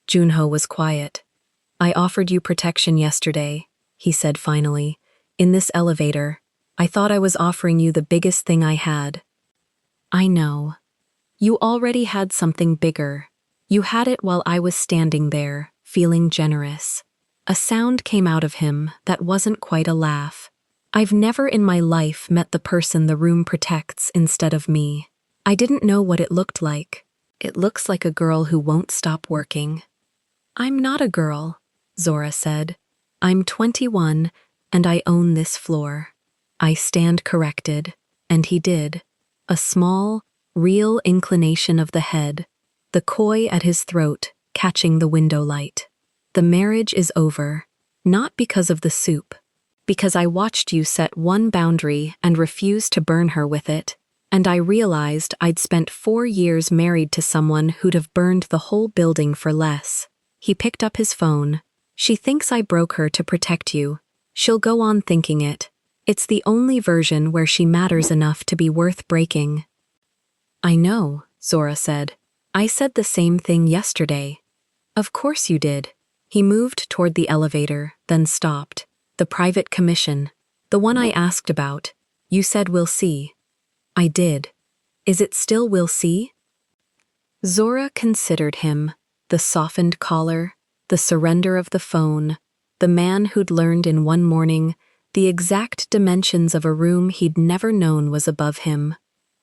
Junho was quiet. "I offered you protection yesterday," he said finally. "In this elevator. I thought I was offering you the biggest thing I had." "I know. You already had something bigger. You had it while I was standing there, feeling generous." A sound came out of him that wasn't quite a laugh. "I've never in my life met the person the room protects instead of me. I didn't know what it looked like. It looks like a girl who won't stop working." "I'm not a girl," Zora said. "I'm 21, and I own this floor." I stand corrected, and he did. A small, real inclination of the head, the koi at his throat catching the window light. "The marriage is over, not because of the soup, because I watched you set one boundary and refuse to burn her with it, and I realized I'd spent 4 years married to someone who'd have burned the whole building for less." He picked up his phone. She thinks I broke her to protect you. She'll go on thinking it. It's the only version where she matters enough to be worth breaking." "I know," Zora said. "I said the same thing yesterday." "Of course you did." He moved toward the elevator, then stopped. "The private commission. The one I asked about. You said we'll see." "I did. Is it still we'll see?" Zora considered him, the softened collar, the surrender of the phone, the man who'd learned in one morning the exact dimensions of a room he'd never known was above him.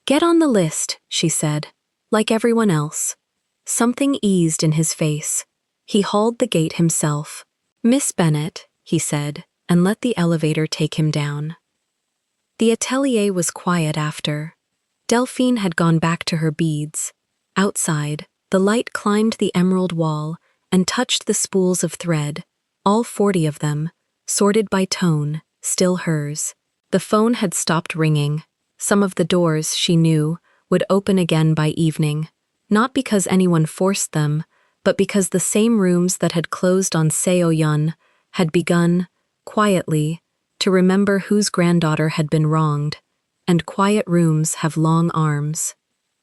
"Get on the list," she said, "like everyone else." Something eased in his face. He hauled the gate himself. "Miss Bennet," he said, and let the elevator take him down. The atelier was quiet after. Delphine had gone back to her beads. Outside, the light climbed the emerald wall and touched the spools of thread, all 40 of them, sorted by tone, still hers. The phone had stopped ringing. Some of the doors, she knew, would open again by evening, not because anyone forced them, but because the same rooms that had closed on Seo-yun had begun, quietly, to remember whose granddaughter had been wronged, and quiet rooms have long arms.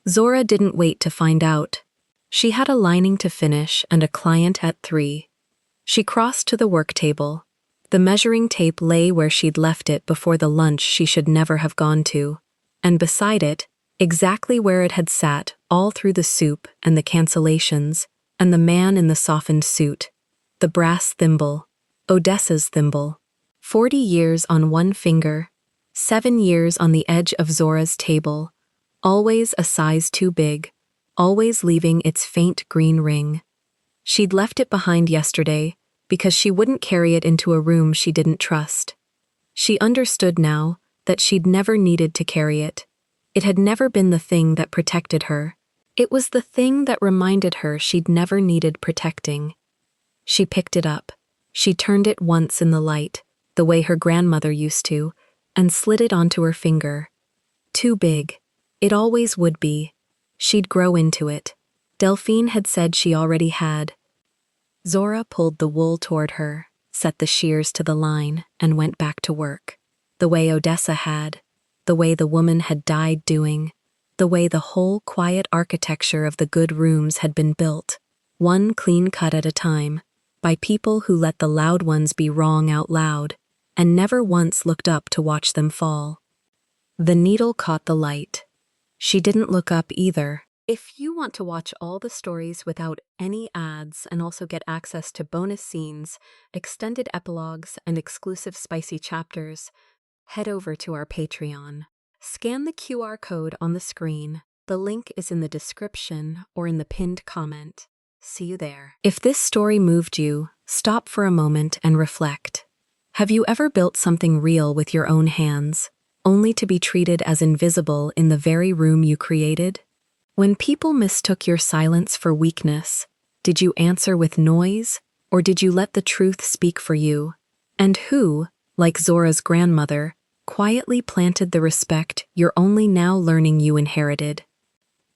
Zora didn't wait to find out. She had a lining to finish and a client at 3. She crossed to the work table. The measuring tape lay where she'd left it before the lunch she should never have gone to, and beside it, exactly where it had sat all through the soup and the cancellations, and the man in the softened suit, the brass thimble, Odessa's thimble. 40 years on one finger, 7 years on the edge of Zora's table, always a size too big, always leaving its faint green ring. She'd left it behind yesterday because she wouldn't carry it into a room she didn't trust. She understood now that she'd never needed to carry it. It had never been the thing that protected her. It was the thing that reminded her she'd never needed protecting. She picked it up. She turned it once in the light, the way her grandmother used to, and slid it onto her finger. Too big. It always would be. She'd grow into it. Delphine had said she already had. Zora pulled the wool toward her, set the shears to the line, and went back to work. The way Odessa had, the way the woman had died doing, the way the whole quiet architecture of the good rooms had been built, one clean cut at a time, by people who let the loud ones be wrong out loud, and never once looked up to watch them fall. The needle caught the light. She didn't look up either. If you want to watch all the stories without any ads and also get access to bonus scenes, extended epilogues, and exclusive spicy chapters, head over to our Patreon. Scan the QR code on the screen. The link is in the description or in the pinned comment. See you there. If this story moved you, stop for a moment and reflect. Have you ever built something real with your own hands, only to be treated as invisible in the very room you created? When people mistook your silence for weakness, did you answer with noise, or did you let the truth speak for you? And who, like Zora's grandmother, quietly planted the respect you're only now learning you inherited?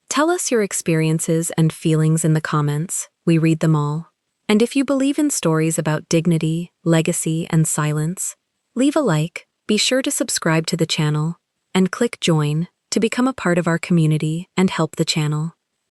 Tell us your experiences and feelings in the comments. We read them all. And if you believe in stories about dignity, legacy, and silence, leave a like, be sure to subscribe to the channel, and click join to become a part of our community and help the channel.